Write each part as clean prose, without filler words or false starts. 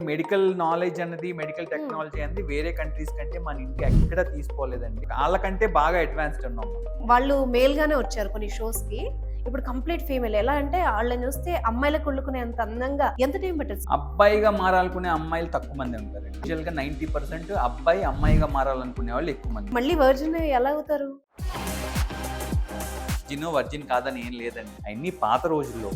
Medical knowledge అన్నది, medical technology అనేది వేరే కంట్రీస్ కంటే మన ఇండియా ఎక్కడ తీసుకోలేదండి. వాళ్ళకంటే బాగా అడ్వాన్స్డ్ ఉన్నాం మనం. వాళ్ళు మేల్ గానే వచ్చారు కొన్ని షోస్ కి. ఇప్పుడు కంప్లీట్ ఫీమేల్. ఎలా అంటే వాళ్ళని చూస్తే అమ్మాయిలకు కుళ్ళుకునేంత అందంగా ఎంత టైం పట్టదు? అబ్బాయిగా మారాలనుకునే అమ్మాయిలు తక్కువ మంది ఉంటారు. యూజువల్ గా 90% అబ్బాయి అమ్మాయిగా మారాలనుకునే వాళ్ళు ఎక్కువ మంది. మళ్ళీ వర్జిన్ ఎలా అవుతారు? వర్జిన్ కాదని ఏం లేదండి, అన్ని పాత రోజుల్లో.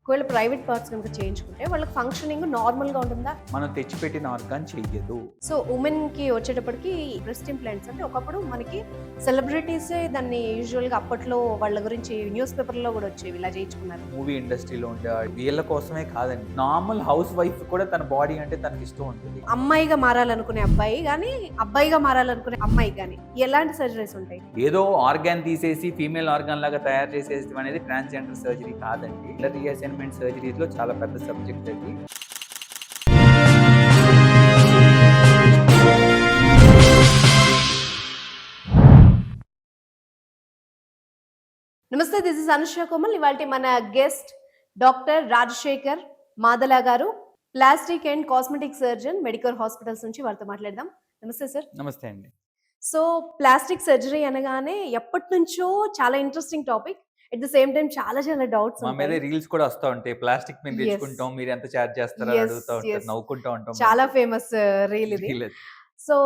ఒకవేళ ప్రైవేట్ పార్ట్స్ కనుక చేయించుకుంటే వాళ్ళకి ఫంక్షనింగ్ నార్మల్ గా ఉంటుందా? మనం తెచ్చిపెట్టిన ఆర్గాన్ చెయ్యదు. సో ఉమెన్ కి వచ్చేటప్పటికి బ్రెస్ట్ ఇంప్లాంట్స్ అంటే ఒకప్పుడు మనకి సెలబ్రిటీసే దాన్ని యూజువల్ గా అప్పట్లో వాళ్ళ గురించి న్యూస్ పేపర్ లో కూడా వచ్చేవి, ఇలా చేయించుకున్నారు. మూవీ ఇండస్ట్రీలో ఉండే వీళ్ళ కోసమే కాదండి, నార్మల్ హౌస్ వైఫ్ కూడా తన బాడీ అంటే తనకి ఇష్టం ఉంటుంది. అమ్మాయిగా మారాలనుకునే అబ్బాయి కానీ అబ్బాయిగా మారాలనుకునే అమ్మాయి కానీ ఎలాంటి సర్జరీస్ ఉంటాయి? ఏదో ఆర్గాన్ తీసేసి ఫీమేల్ ఆర్గాన్ లాగా తయారు చేసేది అనేది ట్రాన్స్జెండర్ సర్జరీ కాదండి. రీఅసైన్మెంట్ సర్జరీలో చాలా పెద్ద సబ్జెక్ట్ అది. నమస్తే, దిస్ ఇస్ అనుష కోమల్. ఇవాళ మన గెస్ట్ డాక్టర్ రాజశేఖర్ మాదలా గారు, plastic and cosmetic surgeon, medical hospitals నుంచి. వాళ్ళతో మాట్లాడదాం. నమస్తే సార్. నమస్తే అండి. సో ప్లాస్టిక్ సర్జరీ అనగానే ఎప్పటి నుంచో చాలా interesting topic. At the same time చాలా చాలా డౌట్స్ మా మీద రీల్స్ కూడా వస్తా ఉంటాయి. ప్లాస్టిక్ మీద తెచ్చుకుంటాం, మీరు ఎంత చార్జ్ చేస్తారో అడుగుతా ఉంటారు, నవ్వుకుంటా ఉంటాం. చాలా ఫేమస్ రీల్ ఇది. సో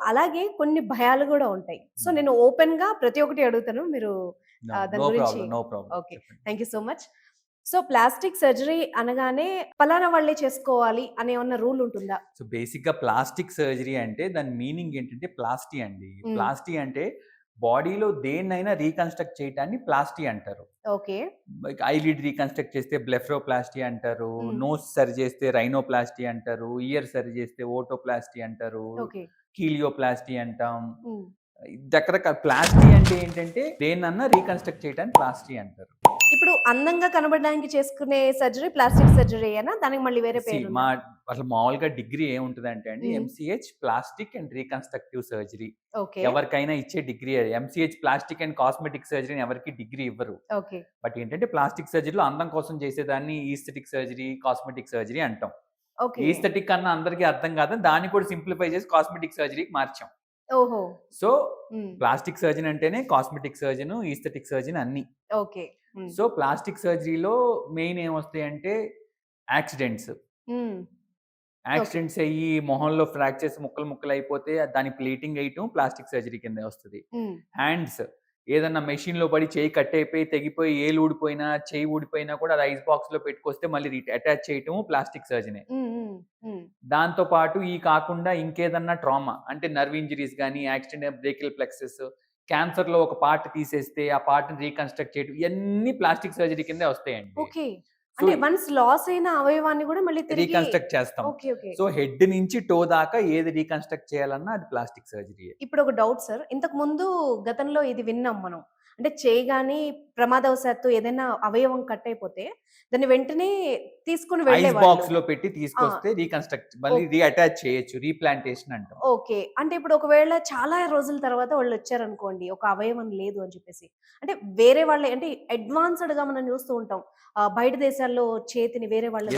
అలాగే కొన్ని భయాలు కూడా ఉంటాయి. సో నేను ఓపెన్ గా ప్రతి ఒక్కటి అడుగుతాను, మీరు దాని గురించి. Okay, thank you so much. So plastic surgery అనగానే పలానా వాళ్ళే చేసుకోవాలి అనే ఉన్న రూల్ ఉంటుందా? సో బేసిక్ గా ప్లాస్టిక్ సర్జరీ అంటే దాని మీనింగ్ ఏంటంటే ప్లాస్టీ అండి. ప్లాస్టీ అంటే బాడీలో దేన్నైనా రీకన్స్ట్రక్ట్ చేయటాన్ని ప్లాస్టీ అంటారు. ఓకే. ఐలిడ్ రీకన్స్ట్రక్ట్ చేస్తే బ్లెఫ్రోప్లాస్టీ అంటారు, నోస్ సరి చేస్తే రైనోప్లాస్టీ అంటారు, ఇయర్ సరి చేస్తే ఓటోప్లాస్టీ అంటారు, కీలియోప్లాస్టీ అంటాం. రకరకాల ప్లాస్టీ అంటే ఏంటంటే దేన్నన్నా రీకన్స్ట్రక్ట్ చేయడానికి ప్లాస్టీ అంటారు. ఇప్పుడు అందంగా కనబడడానికి చేసుకునే సర్జరీ ప్లాస్టిక్ సర్జరీ అయినా దానికి మళ్ళీ వేరే పేరు? అసలు మామూలుగా డిగ్రీ ఏముంటుంది అంటే MCh plastic and reconstructive surgery. ఎవరికైనా ఇచ్చే degree MCh plastic and cosmetic surgery ఎవరికి డిగ్రీ ఇవ్వరు. బట్ ఏంటంటే ప్లాస్టిక్ సర్జరీలో అందం కోసం చేసేదాన్ని ఈస్థెటిక్ సర్జరీ, కాస్మెటిక్ సర్జరీ అంటాం. ఈస్థెటిక్ అన్న అందరికీ అర్థం కాదని దాన్ని కూడా సింప్లిఫై చేసి కాస్మెటిక్ సర్జరీకి మార్చాం. సో ప్లాస్టిక్ సర్జన్ అంటేనే కాస్మెటిక్ సర్జన్, ఈస్థెటిక్ సర్జన్ అన్ని. సో ప్లాస్టిక్ సర్జరీలో మెయిన్ ఏమొస్తాయి అంటే యాక్సిడెంట్స్ అయ్యి మొహంలో ఫ్రాక్చర్స్ ముక్కలు ముక్కలు అయిపోతే దాని ప్లేటింగ్ వేయటం ప్లాస్టిక్ సర్జరీ కింద వస్తుంది. హ్యాండ్స్ ఏదన్నా మెషిన్ లో పడి చేయి కట్ అయిపోయి తెగిపోయి ఏలు ఊడిపోయినా చేయి ఊడిపోయినా కూడా అది ఐస్ బాక్స్ లో పెట్టుకొస్తే మళ్ళీ అటాచ్ చేయటం ప్లాస్టిక్ సర్జనే. దాంతో పాటు ఈ కాకుండా ఇంకేదన్నా ట్రామా అంటే నర్వ్ ఇంజరీస్ కానీ, యాక్సిడెంట్, బ్రేకిల్ ప్లెక్సెస్, క్యాన్సర్ లో ఒక పార్ట్ తీసేస్తే ఆ పార్ట్ ని రీకన్స్ట్రక్ట్ చేయడం, ఇవన్నీ ప్లాస్టిక్ సర్జరీ కింద వస్తాయండి. అంటే వన్స్ లాస్ అయిన అవయవాన్ని కూడా మళ్ళీ రీకన్స్ట్రక్ట్ చేస్తాం. సో హెడ్ నుంచి టో దాకా ఏది రీకన్స్ట్రక్ట్ చేయాలన్నా అది ప్లాస్టిక్ సర్జరీ. ఇప్పుడు ఒక డౌట్ సార్, ఇంతకు ముందు గతంలో ఇది విన్నాం మనం, అంటే చేయగాని ప్రమాదవశాత్తు ఏదైనా అవయవం కట్ అయిపోతే దాన్ని వెంటనే తీసుకుని ఐస్ బాక్స్ లో పెట్టి తీసుకొస్తే రీకన్స్ట్రక్ట్ మళ్ళీ రీఅటాచ్ చేయొచ్చు, రీప్లాంటేషన్ అంటాం. ఓకే. అంటే ఇప్పుడు ఒకవేళ చాలా రోజుల తర్వాత వాళ్ళు వచ్చారనుకోండి, ఒక అవయవం లేదు అని చెప్పేసి, అంటే వేరే వాళ్ళే, అంటే అడ్వాన్స్డ్ గా మనం చూస్తూ ఉంటాం బయట దేశాల్లో చేతిని వేరే వాళ్ళ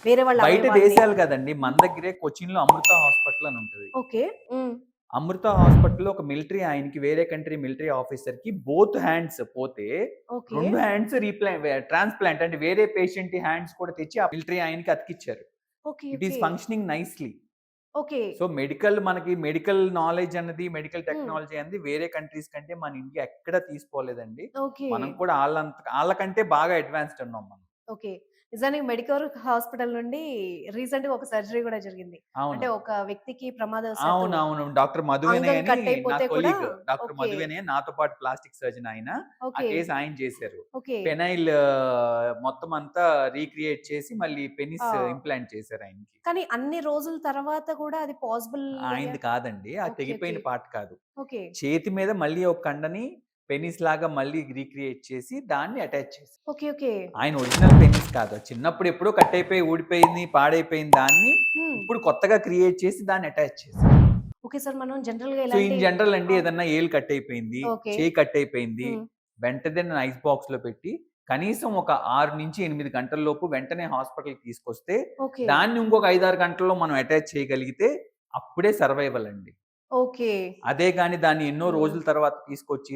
వేరే వాళ్ళ బయట దేశాలు కదండి, మన దగ్గరే కొచ్చిన్ లో అమృత హాస్పిటల్ అని ఉంటుంది. ఓకే. అమృత హాస్పిటల్ ఒక మిలిటరీ ఆయనకి, వేరే కంట్రీ మిలిటరీ ఆఫీసర్ కి బోత్ హ్యాండ్స్ పోతే 2 హ్యాండ్స్ ట్రాన్స్ప్లాంట్ అంటే వేరే పేషెంట్ హ్యాండ్స్ కూడా తెచ్చి ఆ మిలిటరీ ఆయనకి అతికిచ్చారు. It is functioning nicely. So మనకి మెడికల్ నాలెడ్జ్ అన్నది, మెడికల్ టెక్నాలజీ అనేది వేరే కంట్రీస్ కంటే మన ఇండియా ఎక్కడ తీసుకోలేదండి. మనం కూడా వాళ్ళకంటే బాగా అడ్వాన్స్డ్ ఉన్నాం మనం. నిజానికి మెడికల్ హాస్పిటల్ నుండి రీసెంట్ గా ఒక సర్జరీ కూడా జరిగింది. అంటే ఒక వ్యక్తికి అవును డాక్టర్ మధువేనే డాక్టర్ మధువేనే నాతో పాటు ప్లాస్టిక్ సర్జన్ ఆయన. ఆ కేసు ఆయన చేశారు. పెనైల్ మొత్తం అంతా రీక్రియేట్ చేసి మళ్ళీ పెనిస్ ఇంప్లాంట్ చేశారు ఆయనకి. కానీ అన్ని రోజుల తర్వాత కూడా అది పాసిబుల్ అయింది కాదండి, ఆ తెగిపోయిన పార్ట్ కాదు. చేతి మీద మళ్ళీ ఒక కండని పెనిస్ లాగా మళ్ళీ రీక్రియేట్ చేసి దాన్ని అటాచ్ చేసి. ఆయన ఒరిజినల్ పెనిస్ కాదు, చిన్నప్పుడు ఎప్పుడో కట్ అయిపోయి ఊడిపోయింది, పాడైపోయింది, దాన్ని ఇప్పుడు కొత్తగా క్రియేట్ చేసి దాన్ని అటాచ్ చేసి. జనరల్ అండి, ఏదన్నా ఏలు కట్ అయిపోయింది, చేయి కట్ అయిపోయింది, వెంటనే ఐస్ బాక్స్ లో పెట్టి కనీసం ఒక 6 నుంచి 8 గంటల లోపు వెంటనే హాస్పిటల్కి తీసుకొస్తే ఓకే. దాన్ని ఇంకొక 5-6 గంటల్లో మనం అటాచ్ చేయగలిగితే అప్పుడే సర్వైవల్ అండి. ఓకే. అదే గాని దాన్ని ఎన్నో హ్మ్. రోజుల తర్వాత తీసుకొచ్చి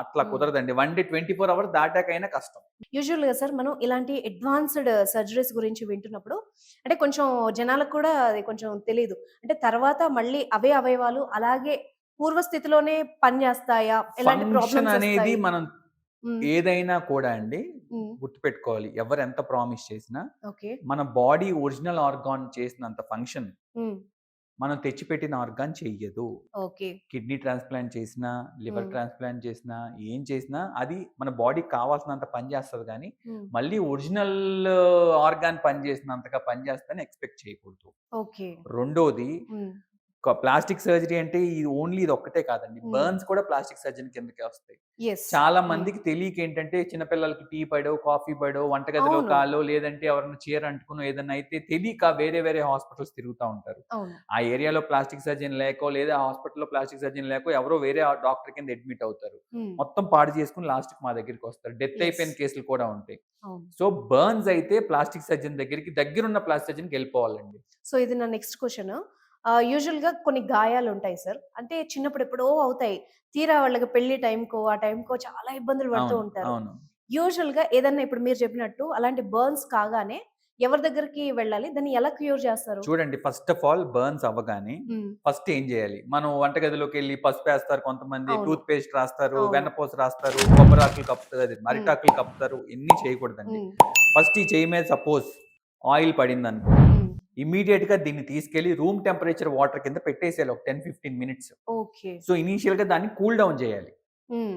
అట్లా హ్మ్. కుదరదండి. 1 డే 24 అవర్స్ దాటాకైనా కష్టం. యూజువల్‌గా సార్ మనం ఇలాంటి అడ్వాన్స్‌డ్ సర్జరీస్ గురించి వింటున్నప్పుడు అంటే కొంచెం జనాలకు కూడా అది కొంచెం తెలీదు. అంటే తర్వాత మళ్ళీ అవే అవయవాలు అలాగే పూర్వ స్థితిలోనే పనిచేస్తాయా? ఎలాంటి ఫంక్షన్ ప్రాబ్లమ్స్ అనేది వస్తాయి? మనం హ్మ్. ఏదైనా కూడా అండి హ్మ్. గుర్తుపెట్టుకోవాలి. ఎవరు ఎంత ప్రామిస్ చేసినా ఓకే. మన బాడీ ఒరిజినల్ ఆర్గాన్ చేసినంత ఫంక్షన్ హ్మ్. మనం తెచ్చిపెట్టిన ఆర్గాన్ చెయ్యదు. ఓకే. కిడ్నీ ట్రాన్స్‌ప్లాంట్ చేసినా, లివర్ హ్మ్. ట్రాన్స్‌ప్లాంట్ చేసినా, ఏం చేసినా అది మన బాడీకి కావాల్సినంత పని చేస్తది గానీ, హ్మ్. మళ్ళీ ఒరిజినల్ ఆర్గాన్ పనిచేసినంతగా పనిచేస్తదని ఎక్స్‌పెక్ట్ చేయకూడదు. ఓకే. రెండోది హ్మ్. ప్లాస్టిక్ సర్జరీ అంటే ఇది ఒక్కటే కాదండి. హ్మ్. బర్న్స్ కూడా ప్లాస్టిక్ సర్జరీ కిందకే వస్తాయి. యెస్. చాలా హ్మ్. మందికి తెలియక ఏంటంటే చిన్న పిల్లలకి టీ పడో, కాఫీ పడో, వంటగదిలో అవును. కాలో లేదంటే ఎవరైనా చీర అంటుకునో ఏదన్నా అయితే తెలియక వేరే వేరే హాస్పిటల్స్ తిరుగుతా ఉంటారు. అవును. ఆ ఏరియాలో ప్లాస్టిక్ సర్జన్ లేకో లేదా ఆ హాస్పిటల్‌లో ప్లాస్టిక్ సర్జన్ లేకో ఎవరో వేరే డాక్టర్ కింద అడ్మిట్ అవుతారు. హ్మ్. మొత్తం పాడు చేసుకొని లాస్ట్‌కి మా దగ్గరికొస్తారు. Death yes. అయిపోయిన కేసులు కూడా ఉంటాయి. అవును. సో, బర్న్స్ అయితే ప్లాస్టిక్ సర్జన్ దగ్గరున్న ప్లాస్టిక్ సర్జన్‌కెళ్ళిపోవాలండి. సో, ఇది నా నెక్స్ట్ క్వెషన్. యూజువల్‌గా కొన్ని గాయాలుంటాయి సార్. అంటే చిన్నప్పుడు ఎప్పుడో అవుతాయి. తీరా వాళ్ళకి పెళ్లి టైంకో, ఆ టైంకో చాలా ఇబ్బందులు పడుతూ అవును. ఉంటారు. అవును. యూజువల్‌గా ఏదన్నా ఇప్పుడు మీరు చెప్పినట్టు అలాంటి బర్న్స్ కాగానే ఎవరి దగ్గరికి వెళ్ళాలి? దాన్ని ఎలా క్యూర్ చేస్తారు? చూడండి ఫస్ట్ ఆఫ్ ఆల్ బర్న్స్ అవ్వగానే హ్మ్. ఫస్ట్ ఏం జేయాలి? మనం వంటగదిలోకెళ్ళి పసుపేస్తారు కొంతమంది, అవును. టూత్ పేస్ట్ రాస్తారు, అవును. వెన్నపూస రాస్తారు, కొబ్బరాకులు కప్పుతారు, అది హ్మ్. అరిటాకులు కప్పుతారు. ఇన్ని చేయకూడదండి. హ్మ్. ఫస్ట్ ఈ చెయ్యి మీద సపోజ్ ఆయిల్ పడిందనుకో, హ్మ్. ఇమ్మీడియేట్‌గా దీన్ని తీసుకెళ్ళి రూమ్ టెంపరేచర్ వాటర్ కింద పెట్టేసేయాలి ఒక 10, 15 మినిట్స్. ఓకే. సో, ఇనీషియల్‌గా దాన్ని కూల్ డౌన్ జేయాలి. హ్మ్.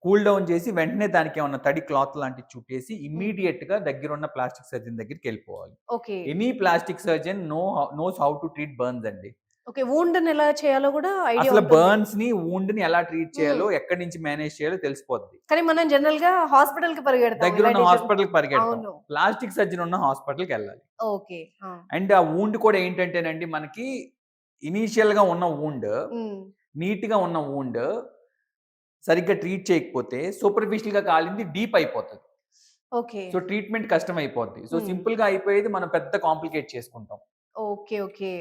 కూల్ డౌన్ చేసి వెంటనే దానికేమన్నా తడి క్లాత్ లాంటిది చుట్టేసి హ్మ్. ఇమ్మీడియేట్‌గా దగ్గరున్న ప్లాస్టిక్ సర్జన్ దగ్గరికెళ్ళిపోవాలి. Okay. Any plastic surgeon knows how to treat burns అండి. ఓకే. వూండ్‌ని ఎలా చేయాలో గూడా ఐడియా అసలు ఉంటుంది. బర్న్స్‌ని, వూండ్‌ని ఎలా ట్రీట్ హ్మ్. చేయాలో, ఎక్కడి నుంచి మేనేజ్ చేయాలో తెలిసిపోద్ది. కానీ మనం జనరల్‌గా హాస్పిటల్‌కి పరిగెడతాం దగ్గరున్న ఇలాంటివి హాస్పిటల్‌కి పరిగెడతాం. అవును. ప్లాస్టిక్ సర్జన్ ఉన్న హాస్పిటల్‌కెళ్ళాలి. ఓకే. ఆ! అండ్ ఆ వూండ్ కూడా ఏంటంటేనండి మనకి ఇనీషియల్‌గా ఉన్న వూండ్, హ్మ్. నీట్‌గా ఉన్న వూండ్ సరిగ్గా ట్రీట్ చేయకపోతే సూపర్ఫిషియల్‌గా కాలింది డీప్ అయిపోతది. ఓకే. సో, ట్రీట్‌మెంట్ కష్టమైపోద్ది. సో, హ్మ్. సింపుల్‌గా అయిపోయేది మనం పెద్ద కాంప్లికేట్ చేసుకుంటాం. ఓకే. ఓకే.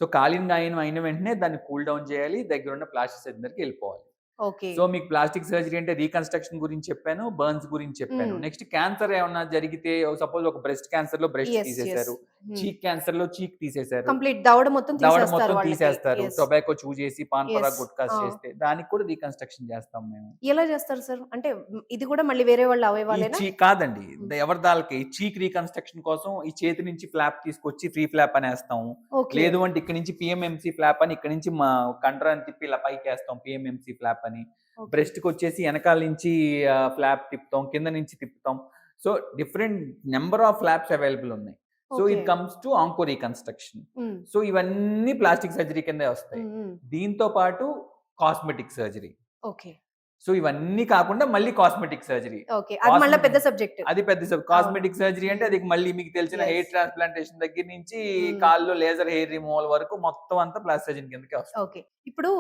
సో, కాలిన గాయం అయిన వెంటనే దాన్ని కూల్ డౌన్ చేయాలి. దగ్గరున్న ప్లాస్టిక్ సర్జన్ దగ్గరికెళ్ళిపోవాలి. ఓకే. సో, మీకు ప్లాస్టిక్ సర్జరీ అంటే రీకన్‌స్ట్రక్షన్ గురించి చెప్పాను. బర్న్స్ గురించి చెప్పాను. హ్మ్. నెక్స్ట్ క్యాన్సర్ ఏమన్నా జరిగితే సపోజ్ ఒక బ్రెస్ట్ క్యాన్సర్‌లో బ్రెస్ట్ యెస్. యెస్. తీసేశారు. హ్మ్. చీక్ క్యాన్సర్‌లో చీక్ తీసేశారు. కంప్లీట్ దవడ మొత్తం దవడ తీసేస్తారు మొత్తం వాళ్ళకి. తీసేస్తారు. యెస్. టొబాకో చూ చేసి, పాన్ యెస్. పరాగ్ గుట్కాస్ ఆ! చేస్తే దానికి కూడా రీకన్‌స్ట్రక్షన్ చేస్తాం మేము. ఎలా చేస్తారు సార్? అంటే ఇది కూడా మళ్ళీ వేరే వాళ్ళ ఈ అవయవాలేనా? కాదండి. హ్మ్. ఎవరిదాళ్ళకి చీక్ రీకన్‌స్ట్రక్షన్ కోసం ఈ చేతి నుంచి ఫ్లాప్ తీసుకొచ్చి ఫ్రీ ఫ్లాప్ అనేస్తాం. ఓకే. లేదు అంటే ఇక్కడి నుంచి పీఎంఎంసీ ఫ్లాప్ అని ఇక్కడి నుంచి కండరాన్ని తిప్పి ఇలా పైకేస్తాం పీఎంఎంసీ ఫ్లాప్ అని. ఓకే. బ్రెస్ట్‌కొచ్చేసి ఎనకాల నుంచి ఫ్లాప్ తిప్పుతాం. కింద నుంచి తిప్పుతాం. So, different number of flaps available ఉన్నాయి. So, okay. ఇది కమ్స్ టు ఆంకో రీకన్‌స్ట్రక్షన్. హ్మ్. సో, ఇవన్నీ ప్లాస్టిక్ సర్జరీ కిందే వస్తాయి. హ్మ్. హ్మ్. దీంతో పాటు కాస్మెటిక్ సర్జరీ. ఓకే. సో, ఇవన్నీ కాకుండా మళ్ళీ కాస్మెటిక్ సర్జరీ. ఓకే. అది మళ్ళా పెద్ద కాస్మెటిక్ సబ్జెక్ట్. అది పెద్ద అవును. కాస్మెటిక్ సర్జరీ అంటే హ్మ్. అది మళ్ళీ మీకు తెలిసిన యెస్. హెయిర్ ట్రాన్స్‌ప్లాంటేషన్ దగ్గర నుంచి హ్మ్. కాళ్ళలో లేజర్ హెయిర్ రిమూవల్ వరకు మొత్తం అంతా ప్లాస్టిక్ సర్జరీ కిందకే వస్తుంది. ఓకే. ఇప్పుడు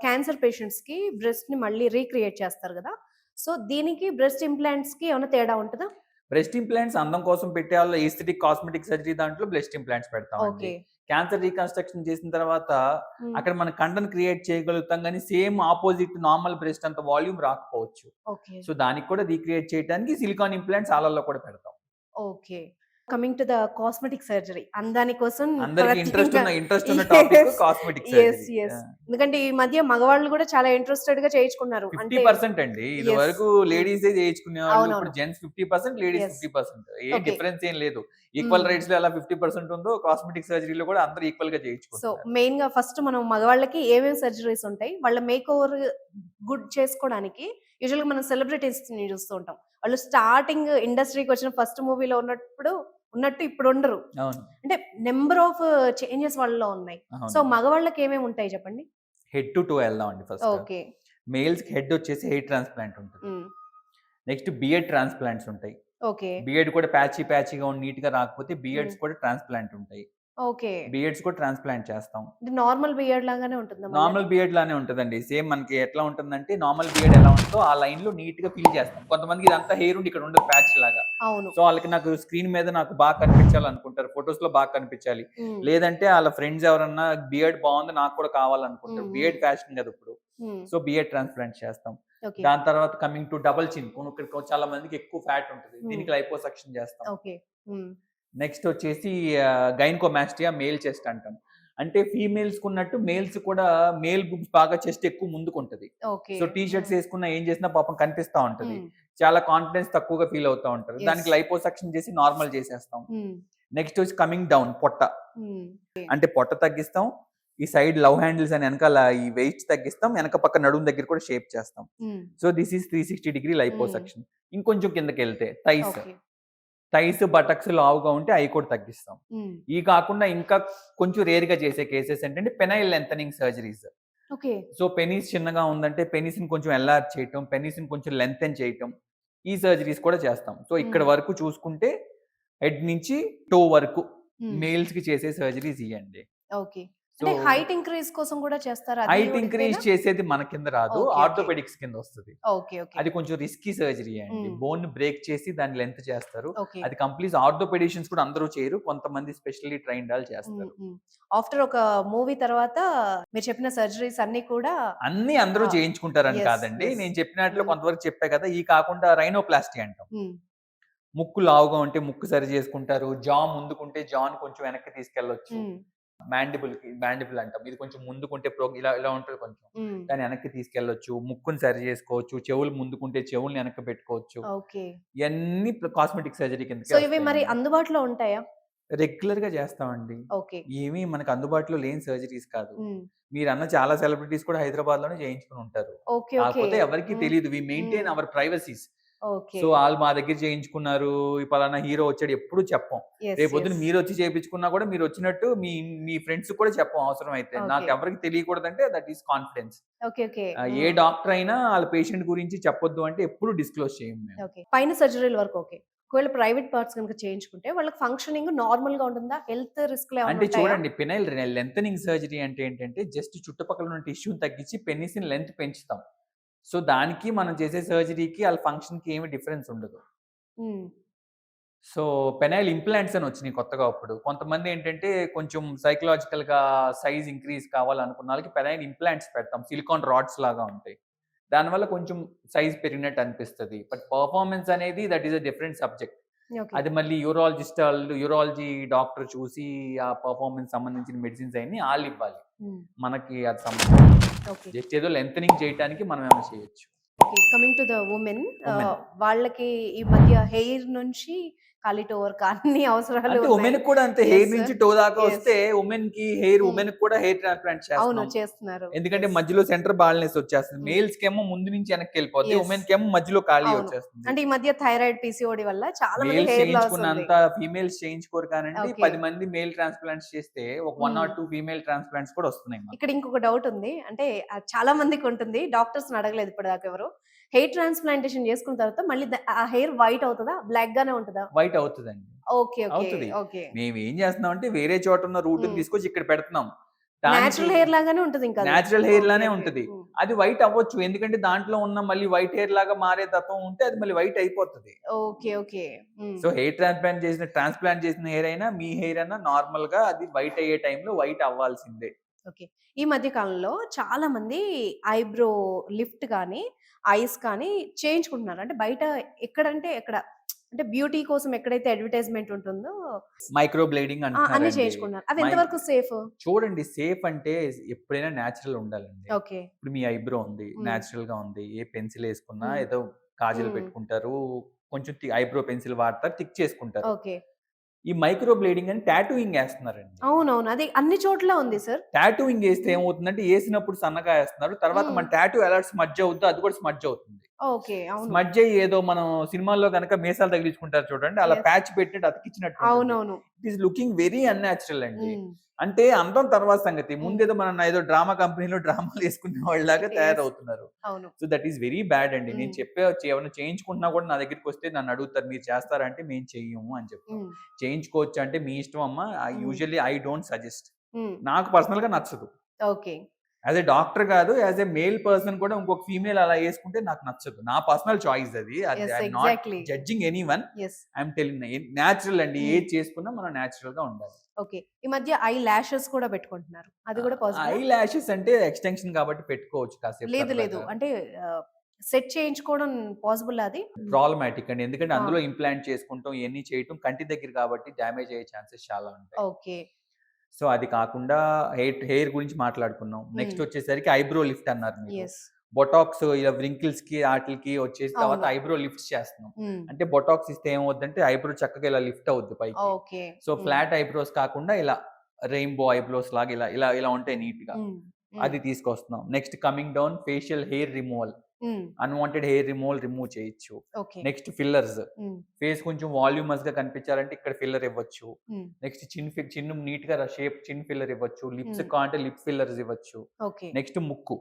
క్యాన్సర్ పేషెంట్స్‌కి బ్రెస్ట్‌ని మళ్ళీ రీక్రియేట్ చేస్తారు గదా! సో, దీనికి బ్రెస్ట్ ఇంప్లాంట్స్‌కి ఏమైనా తేడా ఉంటదా? బ్రెస్ట్ ఇంప్లాంట్స్ అందం కోసం పెట్టేవాళ్ళు ఎస్థెటిక్ కాస్మెటిక్ సర్జరీ దాంట్లో బ్రెస్ట్ ఇంప్లాంట్స్ పెడతామండి. ఓకే. క్యాన్సర్ రీకన్‌స్ట్రక్షన్ చేసిన తర్వాత హ్మ్. అక్కడ మన కండను క్రియేట్ చేయగలుగుతాం గానీ సేమ్ అపోజిట్ నార్మల్ బ్రెస్ట్ అంత వాల్యూమ్ రాకపోవచ్చు. ఓకే. సో, దానికి కూడా రీక్రియేట్ చేయడానికి సిలికాన్ ఇంప్లాంట్స్ ఆళ్ళల్లో కూడా పెడతాం. Okay. Coming to the cosmetic surgery. అందాని కోసం అందరికి ప్రత్యేకంగా ఇంట్రెస్ట్ ఉన్న topic yes. Cosmetic yes. Surgery. ఆ! యెస్. ఎందుకంటే ఈ మధ్య మగవాళ్ళు గూడా చాలా ఇంట్రెస్టెడ్‌గా చేయించుకున్నారు. అంటే 50% అండి. యెస్. ఇదివరకు హ్మ్. లేడీసే చేయించుకునేవాళ్ళు. ఇప్పుడు అవునవును. Gents 50%, ladies yes. 50%. Okay. Difference ఏం లేదు. ఈక్వల్ హ్మ్. రైట్స్‌లో ఎలా 50% ఉందో కాస్మెటిక్ సర్జరీలో కూడా అందరూ ఈక్వల్‌గా సో, చేయించుకుంటున్నారు. మెయిన్‌గా ఫస్ట్ మనం మగవాళ్ళకి ఏమేమి సర్జరీస్ ఉంటాయి? వాళ్ళ మేకోవర్ గుడ్ చేసుకోవడానికి యూజువల్‌గా మనం సెలబ్రిటీస్‌ని చూస్తూ ఉంటాం. వాళ్ళు స్టార్టింగ్ ఇండస్ట్రీకొచ్చిన ఫస్ట్ మూవీలో ఉన్నట్టు ఇప్పుడుండరు. అవును. అంటే నంబర్ ఆఫ్ చేంజెస్ వాళ్ళలో ఉన్నాయి. సో, అవును. మగవాళ్ళకి ఏమేమి ఉంటాయి చెప్పండి? హెడ్ టు టో వెళ్దామండి ఫస్ట్. ఓకే. మేల్స్‌కి హెడ్ వచ్చేసి హెయిర్ ట్రాన్స్‌ప్లాంట్ ఉంటది. హ్మ్. నెక్స్ట్ బియర్డ్ ట్రాన్స్‌ప్లాంట్స్ ఉంటాయి. ఓకే. బియర్డ్ కూడా ప్యాచీగా ఉండి నీట్‌గా రాకపోతే హ్మ్. బియర్డ్స్ కూడా ట్రాన్స్‌ప్లాంట్ ఉంటాయి. ఓకే. బియర్డ్స్ కూడా ట్రాన్స్‌ప్లాంట్ చేస్తాం. నార్మల్ బియర్డ్ లాగానే ఉంటుందా? నార్మల్ బియర్డ్ లానే ఉంటదండి. సేమ్ మనకి ఎట్లా ఉంటుందంటే నార్మల్ బియర్డ్ ఎలా ఉంటదో ఆ లైన్‌లో నీట్‌గా ఫిల్ చేస్తాం. కొంతమందికి ఇదంతా హెయిర్ ఉండి ఇక్కడ ఉండదు ప్యాచ్ లాగా. అవును. సో ఆళ్ళకి నాకు స్క్రీన్ మీద నాకు బాగా కనిపించాలనుకుంటారు. ఫోటోస్‌లో బాగా కనిపించాలి. హ్మ్. లేదంటే ఆళ్ళ ఫ్రెండ్స్ ఎవరన్నా బియర్డ్ బావుంది నాకు కూడా కావాలనుకుంటారు. హ్మ్. బియర్డ్ ఫ్యాషన్ కదా ఇప్పుడు. హ్మ్. సో బియర్డ్ ట్రాన్స్‌ప్లాంట్ చేస్తాం. ఓకే. దాని తర్వాత కమింగ్ టు డబుల్ చిన్. ఇక్కడ చాలా మందికి ఎక్కువ ఫ్యాట్ ఉంటది. హ్మ్. దీనికి లైపోసక్షన్ చేస్తాం. ఓకే. హ్మ్. నెక్స్ట్ వచ్చేసి గైనకోమాస్టియా మేల్ చెస్ట్ అంటాం. అంటే ఫీమేల్స్‌కున్నట్టు మేల్స్ కూడా మేల్ బుబ్స్ బాగా చెస్ట్ ఎక్కువ ముందుకుంటది. ఓకే. సో టీ షర్ట్స్ హ్మ్. ఏసుకున్నా ఏం చేసినా పాపం కనిపిస్తా ఉంటది. హ్మ్. చాలా కాన్ఫిడెన్స్ తక్కువగా ఫీల్ అవుతా ఉంటారు. యెస్. దానికి లైపోసక్షన్ చేసి నార్మల్ చేసేస్తాం. హ్మ్. నెక్స్ట్ వచ్చి కమింగ్ డౌన్ పొట్ట. హ్మ్. అంటే పొట్ట తగ్గిస్తాం. ఈ సైడ్ లవ్ హ్యాండిల్స్ అని ఎనకాల ఈ వెయిట్స్ తగ్గిస్తాం. ఎనక పక్క నడుము దగ్గర కూడా షేప్ చేస్తాం. హ్మ్. సో దిస్ ఈస్ 360 డిగ్రీ హ్మ్. లైపోసక్షన్. ఇంకొంచెం కిందకెళ్తే థైస్. ఓకే. థైస్, బటక్స్ లావుగా ఉంటే అయి కూడా తగ్గిస్తాం. హ్మ్. ఇయి కాకుండా ఇంకా కొంచెం రేర్‌గా చేసే కేసెస్ ఏంటంటే penile lengthening surgeries. Okay. So penis చిన్నగా ఉందంటే పెనిస్‌ని కొంచెం ఎన్లార్జ్ చేయటం, పెనిస్‌ని కొంచెం లెంథెన్ చేయటం. ఈ సర్జరీస్ కూడా చేస్తాం. సో ఇక్కడి హ్మ్. వరకు చూసుకుంటే హెడ్ నుంచి టో వరకు హ్మ్. మేల్స్‌కి చేసే సర్జరీస్ ఇయ్యండి. ఓకే. సో అంటే హైట్ ఇంక్రీజ్ కోసం కూడా చేస్తారా? అది హైట్ కూడా ఇంక్రీజ్ ఇంతేనా? చేసేది మన కింద రాదు. ఓకే. ఓకే. ఆర్థోపెడిక్స్ కిందొస్తది. ఓకే. ఓకే. అది కొంచెం రిస్కీ సర్జరీయే అండి. హ్మ్. బోన్‌ని బ్రేక్ చేసి దాన్ని లెంత్ చేస్తారు. ఓకే. అది కంప్లీట్ ఆర్థోపెడిషియన్స్ కూడా అందరూ చేయరు. కొంతమంది స్పెషల్లీ ట్రైన్డ్ ఆళ్ళు హ్మ్. చేస్తారు. హ్మ్. ఆఫ్టర్ ఒక మూవీ తర్వాత మీరు చెప్పిన సర్జరీస్ అన్నీ కూడా అన్నీ అందరూ ఆ! చేయించుకుంటారని యెస్. కాదండి. యెస్. నేను చెప్పినట్లు అవును. కొంతవరకు చెప్పా కదా! ఇయి కాకుండా రైనోప్లాస్టీ అంటాం. హ్మ్. ముక్కు లావుగా ఉంటే ముక్కు సరి చేసుకుంటారు. జా ముందుకుంటే జాని కొంచెం వెనక్కి తీసుకెళ్ళొచ్చు. హ్మ్. మాండిబుల్ అంటాం. ఇది కొంచెం ముందుకుంటే ఇలా ఇలా ఉంటది కొంచెం. హ్మ్. దాన్ని వెనక్కి తీసుకెళ్ళొచ్చు. ముక్కుని సరి చేసుకోవచ్చు. చెవులు ముందుకుంటే చెవుల్ని వెనక్కి పెట్టుకోవచ్చు. ఓకే. ఇయన్నీ కాస్మెటిక్ సర్జరీ కిందకే సో ఇవి మరి వస్తాయండి. అందుబాటులో ఉంటాయా? రెగ్యులర్‌గా చేస్తామండి. ఓకే. ఏమి మనకు అందుబాటులో లేని సర్జరీస్ కాదు. హ్మ్. మీరన్న చాలా సెలబ్రిటీస్ కూడా హైదరాబాద్‌లోనే చేయించుకొని ఉంటారు. ఓకే. ఓకే. కాకపోతే ఎవరికీ హ్మ్. తెలీదు. వి హ్మ్. Maintain hour privacies. Okay. So, ఆళ్ళు మా దగ్గర చేయించుకున్నారు. ఈ పలానా హీరో వచ్చాడు ఎప్పుడు చెప్పం. యెస్. రేపొద్దున యెస్. మీరొచ్చి చేపించుకున్నా కూడా మీరొచ్చినట్టు మీ మీ ఫ్రెండ్స్‌కి కూడా చెప్పం అవసరమైతే. ఓకే. నాకెవరికీ తెలియకూడదంటే that is confidence. Okay. Okay. ఏ హ్మ్. డాక్టర్ అయినా ఆళ్ళ పేషెంట్ గురించి చెప్పొద్దు అంటే ఎప్పుడు డిస్క్లోజ్ చేయం మేము. ఓకే. పైన సర్జరీల వరకు ఓకే. ఒకవేళ ప్రైవేట్ పార్ట్స్ గనుక చేయించుకుంటే వాళ్ళకి ఫంక్షనింగ్ నార్మల్‌గా ఉంటుందా? హెల్త్ రిస్క్‌లు ఏమన్నా అంటే ఉంటాయా? చూడండి పెనైల్ లెంథెనింగ్ సర్జరీ అంటే ఏంటంటే జస్ట్ చుట్టుపక్కల ఉన్న టిష్యూని తగ్గించి పెనిస్‌ని లెంత్ పెంచుతాం. సో, దానికి మనం చేసే సర్జరీకి ఆళ్ళ ఫంక్షన్‌కి ఏమి డిఫరెన్స్ ఉండదు. హ్మ్. సో, పెనైల్ ఇంప్లాంట్స్ అని వచ్చినియి కొత్తగా ఇప్పుడు. కొంతమందేంటంటే కొంచెం సైకలాజికల్‌గా సైజ్ ఇంక్రీజ్ కావాలనుకున్న ఆళ్ళకి పెనైల్ ఇంప్లాంట్స్ పెడతాం. సిలికాన్ రాడ్స్ లాగా ఉంటాయి. దానివల్ల కొంచెం సైజ్ పెరిగినట్టు అనిపిస్తది. బట్ పెర్ఫార్మన్స్ అనేది that is a different subject. Okay. అది మళ్ళీ యూరాలజీ డాక్టర్ చూసి ఆ పెర్ఫార్మన్స్ సంబంధించిన మెడిసిన్స్ అయన్నీ ఆళ్ళివ్వాలి. హ్మ్. మనకి అది సంబంధం లేదు. ఓకే. జస్ట్ ఏదో లెంథెనింగ్ చేయటానికి మనం ఏమైనా చేయొచ్చు. Okay. Coming to the women women. వాళ్ళకి ఈ మధ్య హెయిర్ నుంచి కాలి టో వరకు అన్ని అవసరాలు అంటే ఉన్నాయి. వుమెన్‌కి కూడా అంతే హెయిర్ యెస్. నుంచి టో దాకా యెస్. వస్తే హ్మ్. వుమెన్‌కి కూడా హెయిర్ ట్రాన్స్‌ప్లాంట్ అవును. చేస్తున్నాం. చేస్తున్నారు. ఎందుకంటే యెస్. మధ్యలో సెంటర్ బాల్‌నెస్ వచ్చేస్తుంది. హ్మ్. మేల్స్‌కేమో ముందు నుంచి వెనక్కెళ్ళిపోద్ది. యెస్. వుమెన్‌కేమో మధ్యలో ఖాళీ అవును. వచ్చేస్తుంది. అంటే ఈ మధ్య థైరాయిడ్, పీసీఓడీ వల్ల చాలా మంది మేల్స్ హెయిర్ లాస్ ఉంది. చేయించుకున్నంత ఫీమేల్స్ చేయించుకోరు కానండి. ఓకే. 10 మంది మేల్ ట్రాన్స్‌ప్లాంట్స్ చేస్తే ఒక 1 హ్మ్. ఆర్ 2 ఫీమేల్ ట్రాన్స్‌ప్లాంట్స్ కూడా వస్తున్నాయి మాకు. ఇక్కడ ఇంకొక డౌట్ ఉంది. అంటే చాలా మందికుంటుంది. డాక్టర్స్‌ని అడగలేదు ఇప్పటిదాకా ఎవరు. హెయిర్ ట్రాన్స్‌ప్లాంటేషన్ చేసుకున్న తర్వాత మళ్ళీ ఆ హెయిర్ వైట్ అవుతదా? బ్లాక్ గానే ఉంటదా? వైట్ అవుతదండి. ఓకే. ఓకే. అవుతది. ఓకే. మేమేం చేస్తున్నామంటే వేరే చోట ఉన్న రూట్‌ని హ్మ్. తీసుకొచ్చి ఇక్కడ పెడుతున్నాం. దానికి నేచురల్ హెయిర్ లాగానే ఉంటదింక అది. Natural hair okay. లానే ఓకే. ఉంటది. హ్మ్. అది వైట్ అవ్వచ్చు. ఎందుకంటే దాంట్లో ఉన్న మళ్ళీ వైట్ హెయిర్ లాగా మారే తత్వం ఉంటే అది మళ్ళీ వైట్ అయిపోతది. ఓకే. ఓకే. హ్మ్. సో, హెయిర్ ట్రాన్స్‌ప్లాంట్ చేసిన హెయిర్ అయినా, మీ హెయిర్ అయినా నార్మల్‌గా అది వైట్ అయ్యే టైంలో వైట్ అవ్వాల్సిందే. ఓకే. ఈ మధ్య కాలంలో చాలా మంది ఐబ్రో లిఫ్ట్ గాని, ఐస్ కానీ చేయించుకుంటున్నారు. అంటే బయట ఎక్కడంటే ఎక్కడ అంటే బ్యూటీ కోసం ఎక్కడైతే అడ్వర్‌టైజ్‌మెంట్ ఉంటుందో మైక్రో బ్లేడింగ్ అన్నీ అంటున్నారండి. చేయించుకుంటున్నారు. అవి మై ఎంతవరకు సేఫ్? చూడండి సేఫ్ అంటే ఎప్పుడైనా నేచురల్ ఉండాలండి. ఓకే. ఇప్పుడు మీ ఐబ్రో ఉంది. హ్మ్. నేచురల్‌గా ఉంది. ఏ పెన్సిల్ ఏసుకున్నా హ్మ్. ఏదో కాజల్ హ్మ్. పెట్టుకుంటారు. కొంచెం ఐబ్రో పెన్సిల్ వాడతారు. టిక్ చేసుకుంటారు. ఓకే. ఈ మైక్రో బ్లేడింగ్ అని టాటూయింగ్ ఏస్తున్నారండి. అవునవును. అది అన్ని చోట్ల ఉంది సార్. టాటూయింగ్ ఏస్తే హ్మ్. ఏమవుతుందంటే ఏసినప్పుడు సన్నగా ఏస్తున్నారు. తర్వాత హ్మ్. మన టాటూ ఎలా స్మడ్జ్ అవుద్దో అది కూడా స్మడ్జ్ అవుతుంది. ఓకే. అవును. స్మడ్జ్ అయ్యి ఏదో మనం సినిమాల్లో కనుక మీసాలు తగిలించుకుంటారు చూడండి, అలా ప్యాచ్ పెట్టినట్టు అతికిచ్చినట్టు అవునవును. It is looking very unnatural అండి. అంటే అందం తర్వాత సంగతి. ముందేదో మనం ఏదో డ్రామా కంపెనీలో డ్రామాలు వేసుకునే వాళ్ళలాగా తయారవుతున్నారు. అవును. So that is very bad అండి. నేను ఏమన్నా చేయించుకుంటున్నా కూడా నా దగ్గరికి వస్తే నన్ను అడుగుతారు, మీరు చేస్తారా అంటే మేము చెయ్యము అని చెప్తాం. చేయించుకోవచ్చు అంటే మీ ఇష్టం అమ్మా. Usually I don't suggest. నాకు పర్సనల్ గా నచ్చదు. ఓకే. యాజ్ ఎ డాక్టర్ కాదు, యాజ్ ఎ మేల్ పర్సన్ కూడా ఇంకొక ఫీమేల్ అలా వేసుకుంటే నాకు నచ్చదు. నా పర్సనల్ చాయిస్ అది. I'm not judging anyone. I'm telling natural అండి. ఏది చేసుకున్నా మనం న్యాచురల్ గా ఉండాలి. ఓకే. ఈ మధ్య ఐ లాషెస్ కూడా పెట్టుకుంటున్నారు. అది కూడా పాసిబుల్. ఐ లాషెస్ అంటే ఎక్స్‌టెన్షన్ కాబట్టి పెట్టుకోవచ్చు కాసేపు. లేదు. అంటే సెట్ చేయించుకోవడం పాసిబుల్ అది? ప్రాబ్లమాటిక్ అండి. ఎందుకంటే అందులో ఇంప్లాంట్ చేసుకుంటాం, ఇయన్నీ చేయటం కంటి దగ్గర కాబట్టి డ్యామేజ్ అయ్యే ఛాన్సెస్ చాలా ఉంటాయి. ఓకే. సో అది కాకుండా హెయిర్ గురించి మాట్లాడుకున్నాం. నెక్స్ట్ వచ్చేసరికి ఐబ్రో లిఫ్ట్ అన్నారు మీరు. బొటాక్స్ ఇలా వ్రింకిల్స్ కి ఆటికి వచ్చేసి తర్వాత ఐబ్రో లిఫ్ట్స్ చేస్తున్నాం. అంటే బొటాక్స్ ఇస్తే ఏమవుద్దంటే ఐబ్రో చక్కగా ఇలా లిఫ్ట్ అవుద్ది పైకి. సో ఫ్లాట్ ఐబ్రోస్ కాకుండా ఇలా రెయిన్బో ఐబ్రోస్ లాగా ఇలా ఇలా ఇలా ఉంటాయి నీట్ గా. అది తీసుకొస్తున్నాం. Next coming down facial hair removal. Unwanted hair remove చేయొచ్చు. Next fillers. ఫేస్ కొంచెం వాల్యూమస్ గా కనిపించాలంటే ఇక్కడ ఫిల్లర్ ఇవ్వచ్చు. నెక్స్ట్ చిన్ నీట్ గా షేప్ చిన్ ఫిల్లర్ ఇవ్వచ్చు. లిప్స్ కావాలంటే లిప్ ఫిల్లర్స్ ఇవ్వచ్చు. నెక్స్ట్ ముక్కు.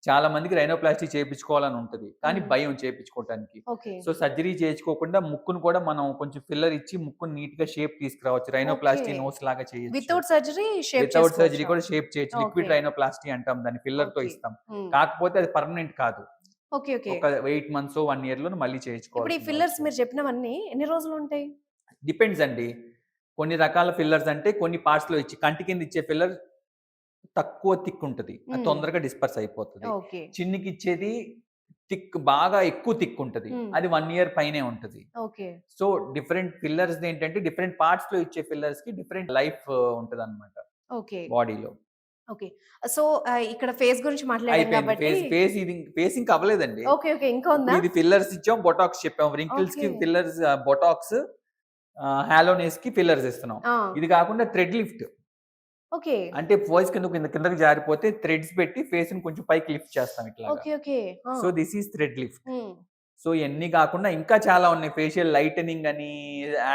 చాలా మందికి రైనోప్లాస్టీ చేయించుకోవాలని ఉంటది, కానీ భయం చేయించుకోవడానికి. సో సర్జరీ చేయించుకోకుండా ముక్కును కూడా మనం కొంచెం ఫిల్లర్ ఇచ్చి ముక్కును నీట్ గా షేప్ తీసుకురావచ్చు. రైనోప్లాస్టీ నోస్ లాగా చేయొచ్చు. వితౌట్ సర్జరీ కూడా షేప్ చేయొచ్చు. లిక్విడ్ రైనోప్లాస్టీ అంటాం దాన్ని, ఫిల్లర్ తో ఇస్తాం. కాకపోతే అది పర్మనెంట్ కాదు. ఒక 8 months 1 year లో మళ్ళీ చేయించుకోవాలి. ఇప్పుడు ఈ ఫిల్లర్స్ మీరు చెప్పినవన్నీ ఎన్ని రోజులు ఉంటాయి? డిపెండ్స్ అండి. కొన్ని రకాల ఫిల్లర్స్ అంటే కొన్ని పార్ట్స్ లో ఇచ్చి కంటి కింద ఇచ్చే ఫిల్లర్ తక్కువ థిక్ ఉంటది, అది తొందరగా డిస్పర్స్ అయిపోతుంది. చిన్నికి ఇచ్చేది థిక్ బాగా ఎక్కువ థిక్ ఉంటది, అది 1 year పైనే ఉంటది. సో డిఫరెంట్ ఫిల్లర్స్ ఏంటంటే డిఫరెంట్ పార్ట్స్ లో ఇచ్చే ఫిల్లర్స్ కి డిఫరెంట్ లైఫ్ ఉంటది అనమాట బాడీలో. ఓకే. సో ఇక్కడ ఫేస్ గురించి మాట్లాడాం కాబట్టి ఫేస్ ఇంకా అవ్వలేదండి. ఓకే. ఇంకా ఉందా? ఇది ఫిల్లర్స్ ఇచ్చాం, బొటాక్స్ చెప్పాం, రింకిల్స్ కి ఫిల్లర్స్, బొటాక్స్, హాలోనేస్ కి ఫిల్లర్స్ ఇస్తున్నాం. ఇది కాకుండా థ్రెడ్ లిఫ్ట్. ఓకే. అంటే వాయిస్ కిందకి జారిపోతే థ్రెడ్స్ పెట్టి ఫేస్ ని కొంచెం పైకి లిఫ్ట్ చేస్తాం ఇట్లా. So this is thread lift. So ఇవన్నీ కాకుండా ఇంకా చాలా ఉన్నాయి. ఫేషియల్ లైటనింగ్ అని,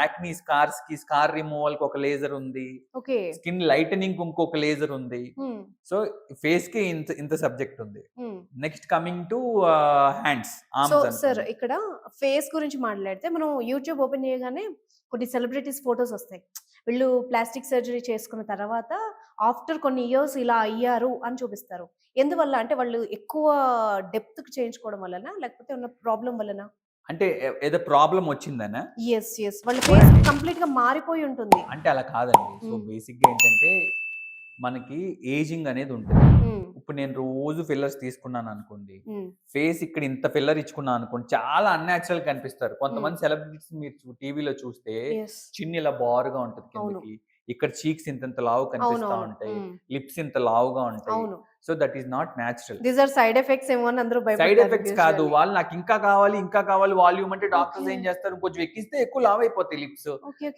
యాక్నీ స్కార్స్ కి స్కార్ రిమూవల్ కి ఒక లేజర్ ఉంది. స్కిన్ లైటనింగ్ ఇంకొక లేజర్ ఉంది. సో ఫేస్ కి ఇంత సబ్జెక్ట్ ఉంది. Next coming to hands, arms. Sir ఇక్కడ ఫేస్ గురించి మాట్లాడితే మనం యూట్యూబ్ ఓపెన్ చేయగానే కొన్ని సెలబ్రిటీస్ ఫోటోస్ వస్తాయి. వీళ్ళు ప్లాస్టిక్ సర్జరీ చేసుకున్న తర్వాత ఆఫ్టర్ కొన్ని ఇయర్స్ ఇలా అయ్యారు అని చూపిస్తారు. ఎందువల్ల అంటే వాళ్ళు ఎక్కువ డెప్త్ కి చేయించుకోవడం వలన, లేకపోతే ఉన్న ప్రాబ్లం వలన? అంటే ఏదో ప్రాబ్లం వచ్చిందనా? yes వాళ్ళ ఫేస్ కంప్లీట్ గా మారిపోయి ఉంటుంది. అంటే అలా కాదండి. సో బేసిక్ గా ఏంటంటే మనకి ఏజింగ్ అనేది ఉంటుంది. ఇప్పుడు నేను రోజు ఫిల్లర్స్ తీసుకున్నాను అనుకోండి, ఫేస్ ఇక్కడ ఇంత ఫిల్లర్ ఇచ్చుకున్నాను అనుకోండి, చాలా అన్యాచురల్ కనిపిస్తారు. కొంతమంది సెలబ్రిటీస్ మీరు టీవీలో చూస్తే చిన్న ఇలా బారుగా ఉంటది కిందకి, ఇక్కడ చీక్స్ ఇంత లావు కనిపిస్తా ఉంటాయి, లిప్స్ ఇంత లావుగా ఉంటాయి. So that is not natural. These are side effects ఏమో అని అందరూ భయపడతారు. సైడ్ ఎఫెక్ట్స్ కాదు, వాళ్ళు నాకు ఇంకా కావాలి వాల్యూమ్ అంటే డాక్టర్స్ ఏం చేస్తారు, కొంచెం ఎక్కిస్తే ఎక్కువ లావ్ అయిపోతాయి లిప్స్.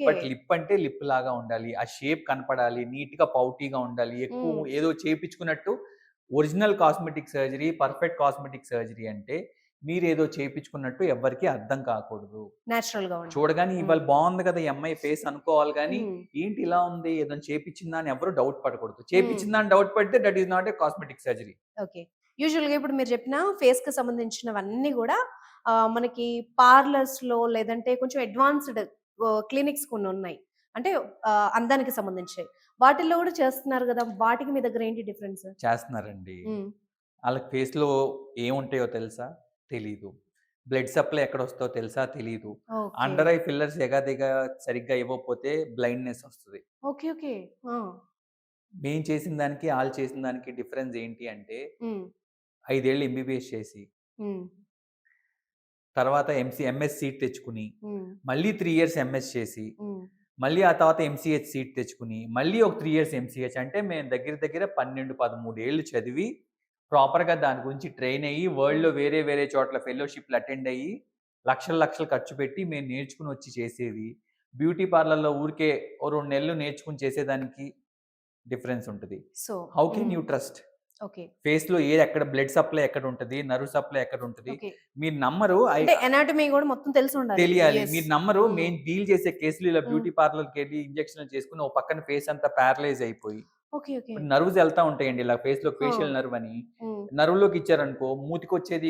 బట్ లిప్ అంటే లిప్ లాగా ఉండాలి, ఆ షేప్ కనపడాలి, నీట్ గా పౌటీగా ఉండాలి. ఎక్కువ ఏదో చేయించుకున్నట్టు original cosmetic surgery, perfect cosmetic surgery అంటే మీరు ఏదో చేయించుకున్నట్టు ఎవరికి అర్థం కాకూడదు. చూడగానే ఇవాళ బాగుంది కదా ఈ అమ్మాయి ఫేస్ అనుకోవాలి, కానీ ఏంటి ఇలా ఉంది, ఏదో చేయించిందా అని ఎవరు డౌట్ పడకూడదు. చేయించిందా అని డౌట్ పడితే that is not a cosmetic surgery. Okay. Usual గా ఇప్పుడు మీరు చెప్పిన ఫేస్ కి సంబంధించినవన్నీ కూడా మనకి పార్లర్స్ లో లేదంటే కొంచెం అడ్వాన్స్డ్ క్లినిక్స్ కొన్ని ఉన్నాయి, అంటే అందానికి సంబంధించి వాటిల్లో కూడా చేస్తున్నారు కదా. వాటికి మీ దగ్గర ఏంటి డిఫరెన్స్? చేస్తున్నారండి. వాళ్ళకి ఫేస్ లో ఏముంటాయో తెలుసా? తెలీదు. బ్లడ్ సప్లై ఎక్కడ వస్తుందో తెలుసా? తెలీదు. అండర్ ఐ ఫిల్లర్స్ ఎగాదిగా సరిగ్గా ఇవ్వకపోతే బ్లైండ్నెస్ వస్తుంది. మేము చేసిన దానికి వాళ్ళు చేసిన దానికి డిఫరెన్స్ ఏంటి అంటే 5 ఏళ్ళు ఎంబీబీఎస్ చేసి తర్వాత ఎంఎస్ సీట్ తెచ్చుకుని మళ్ళీ 3 years ఎంఎస్ చేసి మళ్ళీ ఆ తర్వాత ఎంసీహెచ్ సీట్ తెచ్చుకుని మళ్ళీ ఒక 3 years ఎంసీహెచ్, అంటే మేము దగ్గర 12-13 ఏళ్ళు చదివి ప్రాపర్గా దాని గురించి ట్రైన్ అయ్యి వరల్డ్లో వేరే చోట్ల ఫెలోషిప్లు అటెండ్ అయ్యి లక్షలు ఖర్చు పెట్టి మేము నేర్చుకుని వచ్చి చేసేది. బ్యూటీ పార్లర్లో ఊరికే 2 నెలలు నేర్చుకుని చేసేదానికి డిఫరెన్స్ ఉంటుంది. So how can you trust? Okay. Face లో ఎక్కడ బ్లడ్ సప్లై ఎక్కడ ఉంటది, నర్వ్ సప్లై ఎక్కడ ఉంటది, ఓకే. మీరు నమ్మరు. అంటే ఎనాటమీ కూడా మొత్తం తెలిసి ఉండాలి. తెలియాలి. యెస్. మీరు నమ్మరు. హ్మ్. మేము డీల్ చేసే కేసులు ఇలా హ్మ్. బ్యూటీ పార్లర్‌కెళ్ళి ఇంజెక్షన్‌లు చేసుకొని ఓ పక్కన ఫేస్ అంతా పారలైజ్ అయిపోయి, ఓకే. ఓకే. ఇప్పుడు నర్వ్స్ ఎళ్తా ఉంటాయండి ఇలా ఫేస్‌లో ఆ! ఫేషియల్ నర్వ్ అని. హ్మ్. నర్వ్‌లోకి ఇచ్చారనుకో మూతికొచ్చేది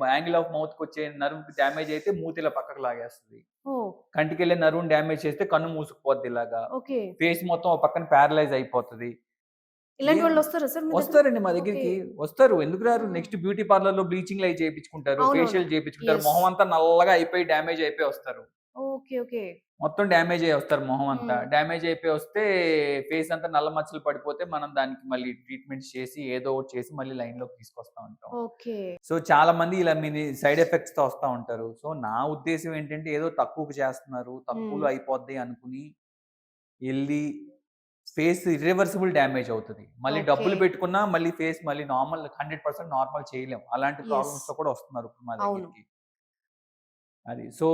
యాంగిల్ ఆఫ్ మౌత్‌కొచ్చే నర్వ్‌కి డ్యామేజ్ అయితే మూతి ఇలా పక్కకు లాగేస్తది. ఓహ్! కంటికెళ్ళే నర్వ్‌ని డ్యామేజ్ చేస్తే కన్ను మూసుకుపోద్ది ఇలాగా. ఓకే. ఫేస్ మొత్తం ఓ పక్కన పారలైజ్ అయిపోతది. ఇలాంటి ఏం వాళ్ళు వస్తారా సార్ మీ దగ్గర? వస్తారండి మా ఓకే. దగ్గరికి. వస్తారు. ఎందుకు రారు? ఆ! నెక్స్ట్ బ్యూటీ పార్లర్‌లో బ్లీచింగ్‌లు అయి చేపించుకుంటారు. అవునవును. ఫేషియల్ చేపించుకుంటారు. యెస్. మొహం అంతా నల్లగా అయిపోయి డ్యామేజ్ అయిపోయి వస్తారు. ఓకే. ఓకే. మొత్తం డ్యామేజ్ అయ్యి వస్తారు మొహం అంతా. హ్మ్. డ్యామేజ్ అయిపోయి వస్తే ఫేస్ అంతా నల్ల మచ్చలు పడిపోతే మనం దానికి మళ్ళీ ట్రీట్మెంట్స్ చేసి ఏదో ఒకటి చేసి మళ్ళీ లైన్‌లోకి తీసుకొస్తా ఉంటాం. ఓకే. సో, చాలా మంది ఇలా సైడ్ ఎఫెక్ట్స్‌తో వస్తా ఉంటారు. సో, నా ఉద్దేశ్యం ఏంటంటే ఏదో తక్కువకి చేస్తున్నారు, హ్మ్. తక్కువలో అయిపోద్ది అనుకుని ఎళ్లి ఫేస్ ఇర్రివర్సిబుల్ డ్యామేజ్ అవుతది. మళ్ళీ ఓకే. డబ్బులు పెట్టుకున్నా మళ్ళీ ఫేస్ మళ్ళీ నార్మల్ 100% నార్మల్ చేయలేం. అలాంటి యెస్. ప్రాబ్లమ్స్‌తో కూడా వస్తున్నారు ఇప్పుడు మా అవును. దగ్గరికి. అది. సో,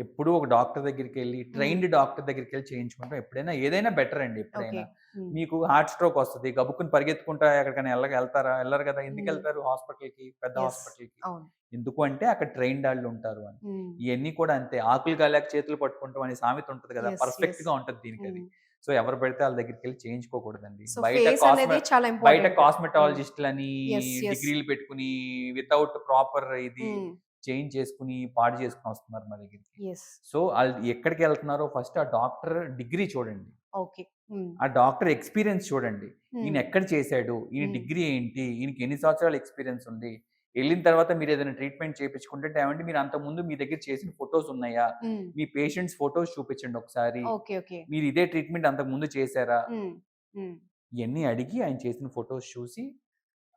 ఎప్పుడూ ఒక డాక్టర్ దగ్గరికెళ్లి, హ్మ్. ట్రైన్డ్ డాక్టర్ దగ్గరికెళ్లి చేయించుకుంటాం. ఎప్పుడైనా ఏదైనా బెటర్ అండి ఓకే. ఎప్పుడైనా. హ్మ్. మీకు హార్ట్ స్ట్రోక్ వస్తది. గబుక్కున పరిగెత్తుకుంటా ఎక్కడికైనా ఎళ్తారా? ఎళ్లరు కదా! హ్మ్. ఎందుకెళ్తారు హాస్పిటల్‌కి, పెద్ద యెస్. హాస్పిటల్‌కి. అవును. ఎందుకు అంటే అక్కడ ట్రైన్డ్ ఆళ్ళుంటారు అని. హ్మ్. ఇయన్నీ కూడా అంతే. ఆకులు కాలాక చేతులు పట్టుకుంటాం అనే సామెత ఉంటది కదా! యెస్. యెస్. పర్ఫెక్ట్‌గా ఉంటది దీనికది. హ్మ్. సో, ఎవరు పడితే ఆళ్ళ దగ్గరికెళ్లి చేయించుకోకూడదండి. సో, ఫేస్ అనేది చాలా బయట ఇంపార్టెంట్. హ్మ్. కాస్మెటాలజిస్ట్‌లని యెస్. యెస్. డిగ్రీలు పెట్టుకొని వితౌట్ ప్రాపర్ ఇది హ్మ్. చేంజ్ చేసుకొని, పాడు చేసుకొని వస్తున్నారు మా దగ్గరికి. యెస్. సో, ఆళ్ళు ఎక్కడికెళ్తున్నారో ఫస్ట్ ఆ డాక్టర్ డిగ్రీ చూడండి. ఓకే. హ్మ్. ఆ డాక్టర్ ఎక్స్‌పీరియన్స్ చూడండి. ఈయన హ్మ్. ఎక్కడ చేసాడు? ఈయన హ్మ్. డిగ్రీ ఏంటి? ఈయనకి ఎన్ని సంవత్సరాల ఎక్స్‌పీరియన్స్ ఉంది? ఎళ్ళిన తర్వాత మీరేదైనా ట్రీట్మెంట్ చేపించుకుంటే ఏవండీ మీరు అంతకుముందు మీ దగ్గర చేసిన ఫోటోస్ ఉన్నాయా? హ్మ్. మీ పేషెంట్స్ ఫోటోస్ చూపించండి ఒకసారి. ఓకే. ఓకే. మీరు ఇదే ట్రీట్మెంట్ అంతకుముందు చేసారా? హ్మ్. హ్మ్. ఇయన్నీ అడిగి ఆయన చేసిన ఫోటోస్ చూసి,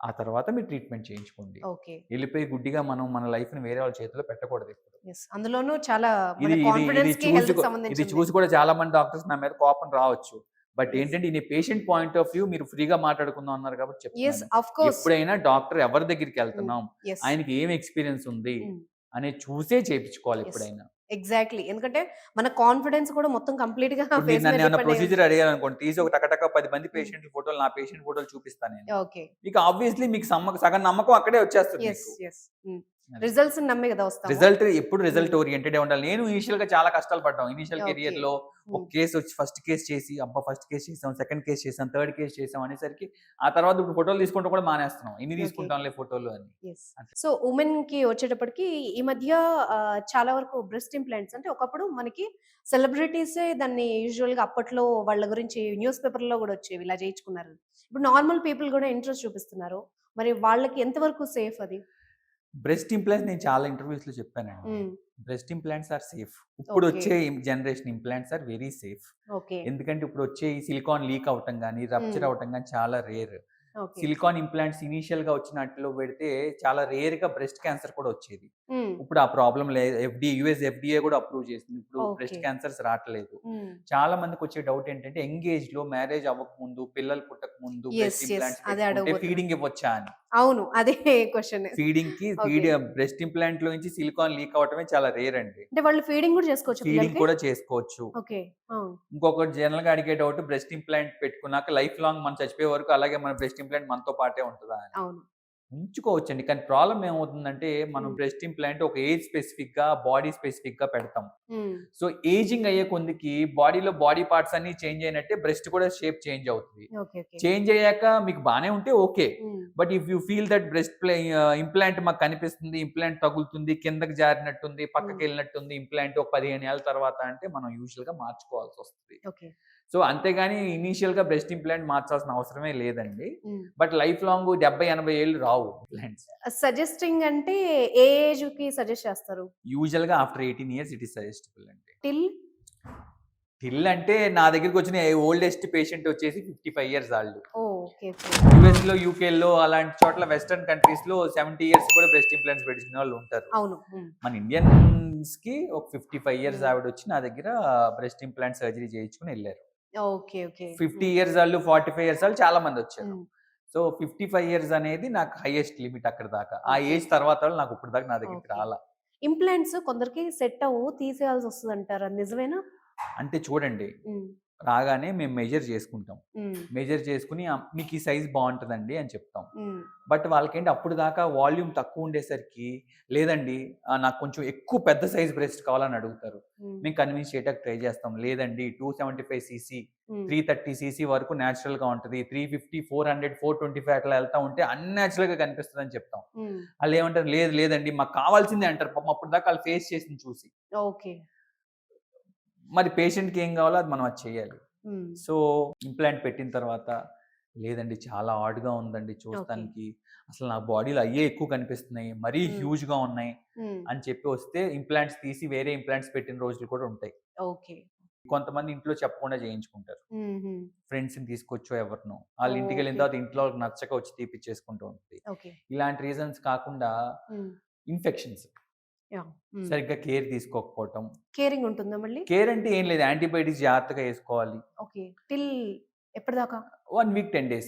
ఆ తర్వాత మీరు ట్రీట్మెంట్ చేయించుకోండి. ఓకే. ఎళ్ళిపోయి గుడ్డిగా మనం మన లైఫ్‌ని వేరే వాళ్ళ చేతిలో పెట్టకూడదెప్పుడు. యెస్. అందులోనూ చాలా మన ఇది ఇది ఇది కాన్ఫిడెన్స్‌కి, చూసి హెల్త్‌కి ఇది సంబంధించింది. చూసి కూడా చాలా మంది డాక్టర్స్ నా మీద కోపం రావచ్చు. But yes. ఏంటంటే ఇది పేషెంట్ పాయింట్ ఆఫ్ వ్యూ మీరు ఫ్రీగా మాట్లాడుకుందాం అన్నారు కాబట్టి యెస్. చెప్తున్నాను. Of course. ఎప్పుడైనా డాక్టర్ ఎవరి హ్మ్. దగ్గరికెళ్తున్నాం, యెస్. ఆయనకి ఏం ఎక్స్‌పీరియన్స్ ఉంది హ్మ్. అనేది చూసే చేపించుకోవాలి యెస్. ఎప్పుడైనా. ఎగ్జాక్ట్‌లీ. ఎందుకంటే మన కాన్ఫిడెన్స్ కూడా మొత్తం కంప్లీట్‌గా ఇప్పుడు మీరు ఫేస్ మీద నన్నేమన్నా డిపెండ్ అయ్యి ప్రొసీజర్ ఉంటది. అడిగారనుకోండి, తీసి ఒక టక 10 మంది హ్మ్. పేషెంట్‌ల ఫోటోలు నా పేషెంట్ ఫోటోలు చూపిస్తా నేను. ఓకే. మీకు ఆబ్వియస్లీ మీకు సగం నమ్మకం అక్కడే వచ్చేస్తది యెస్. మీకు. యెస్. హ్మ్. అది. రిజల్ట్స్‌ని నమ్మే కదా వస్తాము. ఎప్పుడు హ్మ్. రిజల్ట్ ఓరియెంటెడే ఉండాలి. నేను ఇనిషియల్‌గా చాలా కష్టాలు పడ్డాం. Initial okay. కెరియర్‌లో ఒక హ్మ్. కేస్ వచ్చి ఫస్ట్ కేస్ చేసి, అబ్బా! ఫస్ట్ కేస్ చేసాం, సెకండ్ కేస్ చేసాం, థర్డ్ కేస్ చేసాం అనేసరికి ఆ తర్వాత ఇప్పుడు ఫోటోలు తీసుకుంటం కూడా మానేస్తున్నాం. ఎన్ని ఓకే. తీసుకుంటాంలే ఫోటోలు అని. యెస్. అట్లా. సో, వుమెన్‌కి వచ్చేటప్పటికి ఈ మధ్య చాలా వరకు బ్రెస్ట్ ఇంప్లాంట్స్ అంటే ఒకప్పుడు మనకి సెలబ్రిటీసే దాన్ని యూజువల్‌గా అప్పట్లో వాళ్ళ గురించి న్యూస్ పేపర్‌లో గూడా వచ్చేవి. ఇలా చేయించుకున్నారు. ఇప్పుడు నార్మల్ పీపుల్ గూడా ఇంట్రెస్ట్ చూపిస్తున్నారు. మరి వాళ్ళకి ఎంత వరకు సేఫ్ అది? బ్రెస్ట్ ఇంప్లాంట్స్ నేను చాలా ఇంటర్వ్యూస్‌లో చెప్పానండి. హ్మ్. Breast implants are safe. Okay. ఇప్పుడొచ్చే generation implants are very safe. Okay. ఎందుకంటే ఇప్పుడొచ్చే ఈ సిలికాన్ లీక్ అవ్వటం గాని, రప్చర్ హ్మ్. అవ్వటం గాని చాలా రేర్. ఓకే. సిలికాన్ ఇంప్లాంట్స్ ఇనీషియల్‌గా వచ్చిన ఆటిలో పెడితే చాలా రేర్‌గా బ్రెస్ట్ క్యాన్సర్ కూడా వచ్చేది. హ్మ్. ఇప్పుడు ఆ ప్రాబ్లమ్ లేదు. యూఎస్ ఎఫ్‌డీఏ కూడా అప్రూవ్ చేసింది. ఇప్పుడు బ్రెస్ట్ ఓకే. క్యాన్సర్స్ రాట్లేదు. హ్మ్. చాలా మందికొచ్చే డౌట్ ఏంటంటే యంగ్ ఏజ్‌లో మ్యారేజ్ అవ్వకముందు, పిల్లలు పుట్టకముందు యెస్. Breast yes. ఇంప్లాంట్స్ అదే పెట్టుకుంటే అడగబోతున్నా. ఫీడింగ్ ఇవ్వొచ్చా అని. అవును. అదే క్వెషన్. ఓకే. బ్రెస్ట్ ఇంప్లాంట్‌లో నుంచి సిలికాన్ లీక్ అవ్వటమే చాలా రేర్ అండి. అంటే వాళ్ళు ఫీడింగ్ గూడా చేసుకోవచ్చా ఫీడింగ్ పిల్లలకి? కూడా చేసుకోవచ్చు. ఓకే. ఆ! ఇంకొకటి జనరల్‌గా అడిగే డౌట్ బ్రెస్ట్ ఇంప్లాంట్ పెట్టుకున్నాక లైఫ్ లాంగ్ మనం చచ్చిపోయే వరకు అలాగే మన బ్రెస్ట్ ఇంప్లాంట్ మనతో పాటే ఉంటదా అని. అవును. ఉంచుకోవచ్చండి. కానీ ప్రాబ్లమ్ ఏమవుతుందంటే మనం హ్మ్. బ్రెస్ట్ ఇంప్లాంట్ ఒక ఏజ్ స్పెసిఫిక్‌గా, బాడీ స్పెసిఫిక్‌గా పెడతాం. హ్మ్. సో, ఏజింగ్ అయ్యే కొందికి బాడీలో బాడీ పార్ట్స్ అన్నీ చేంజ్ అయినట్టే బ్రెస్ట్ కూడా షేప్ చేంజ్ అవుతది. ఓకే. ఓకే. చేంజ్ అయ్యాక మీకు బానే ఉంటే ఓకే. హ్మ్. But if you feel that implant మాకు కనిపిస్తుంది, ఇంప్లాంట్ తగులుతుంది, కిందకి జారినట్టుంది, హ్మ్. పక్కకెళ్ళినట్టుంది ఇంప్లాంట్ ఒక 15 ఏళ్ల తర్వాత అంటే మనం యూజువల్‌గా మార్చుకోవాల్సొస్తది. ఓకే. సో, అంతేగాని ఇనీషియల్‌గా బ్రెస్ట్ ఇంప్లాంట్ మార్చాల్సిన అవసరమే లేదండి. హ్మ్. బట్ లైఫ్ లాంగ్ 70, 80 ఏళ్ళు రావు ఇంప్లాంట్స్. సజెస్టింగ్ అంటే ఏ ఏజ్‌కి సజెస్ట్ చేస్తారు? యూజువల్‌గా after 18 years it is suggestible అండి. టిల్? టిల్ అంటే నా దగ్గరికొచ్చిన ఓల్డెస్ట్ పేషెంట్ వచ్చేసి 55 ఇయర్స్ ఆళ్ళు. ఓహ్! ఓకే. ఓకే. యూఎస్‌లో, యూకేలో అలాంటి చోట్ల వెస్టర్న్ కంట్రీస్‌లో 70 ఇయర్స్ కూడా బ్రెస్ట్ ఇంప్లాంట్స్ పెట్టించిన వాళ్ళు ఉంటారు. అవును. హ్మ్. మన ఇండియన్స్‌కి ఒక 55 ఇయర్స్ హ్మ్. ఆవిడొచ్చి నా దగ్గర బ్రెస్ట్ ఇంప్లాంట్ సర్జరీ చేయించుకొని ఎళ్లారు. ఓకే. ఓకే. 50 హ్మ్. ఇయర్స్ ఆళ్ళు, 45 ఇయర్స్ ఆళ్ళు చాలా మందొచ్చారు. హ్మ్. సో, 55 ఇయర్స్ అనేది నాకు హైయెస్ట్ లిమిట్ అక్కడి దాకా. ఆ ఓకే. ఏజ్ తర్వాత వాళ్ళు నాకు ఇప్పటిదాకా నా దగ్గరికి ఓకే. రాలా. ఇంప్లాంట్స్ కొందరికి సెట్ అవ్వవు. తీసేయాల్సొస్తదంటారు. అది నిజమేనా? అంటే చూడండి, హ్మ్. రాగానే మేము మెజర్ చేసుకుంటాం. మెజర్ చేసుకుని మీకు ఈ సైజ్ బాగుంటుందండి అని చెప్తాం. బట్ వాళ్ళకేంటి అప్పుడు దాకా వాల్యూమ్ తక్కువ ఉండేసరికి లేదండి నాకు కొంచెం ఎక్కువ పెద్ద సైజ్ బ్రెస్ట్ కావాలని అడుగుతారు. మేము కన్విన్స్ చేయడానికి ట్రై చేస్తాం. లేదండి 275 cc 330 cc వరకు న్యాచురల్ గా ఉంటుంది. 350 400 425 అట్లా వెళ్తా ఉంటే అన్యాచురల్ గా కనిపిస్తుంది అని చెప్తాం. వాళ్ళు ఏమంటారు లేదండి మాకు కావాల్సిందే అంటారు. పాపం అప్పుడు దాకా వాళ్ళు ఫేస్ చేసింది చూసి. ఓకే. మరి పేషెంట్కి ఏం కావాలో అది మనం అది చేయాలి. సో ఇంప్లాంట్ పెట్టిన తర్వాత లేదండి చాలా హార్డ్గా ఉందండి చూస్తానికి, అసలు నా బాడీలో అయ్యే ఎక్కువ కనిపిస్తున్నాయి, మరీ హ్యూజ్ గా ఉన్నాయి అని చెప్పి వస్తే ఇంప్లాంట్స్ తీసి వేరే ఇంప్లాంట్స్ పెట్టిన రోజులు కూడా ఉంటాయి. ఓకే. కొంతమంది ఇంట్లో చెప్పకుండా చేయించుకుంటారు. ఫ్రెండ్స్ ని తీసుకొచ్చో ఎవరినో, వాళ్ళ ఇంటికి వెళ్ళిన తర్వాత ఇంట్లో నచ్చక వచ్చి తీపిచ్చేసుకుంటూ ఉంటుంది. ఇలాంటి రీజన్స్ కాకుండా ఇన్ఫెక్షన్స్, సరిగ్గా కేర్ తీసుకోకపోవటం. కేరింగ్ ఉంటుందా మళ్ళీ? కేర్ అంటే ఏం లేదు, యాంటీబయాటిక్స్ జాగ్రత్తగా వేసుకోవాలి. ఓకే. టిల్ ఎప్పటిదాకా? 1 వీక్ 10 days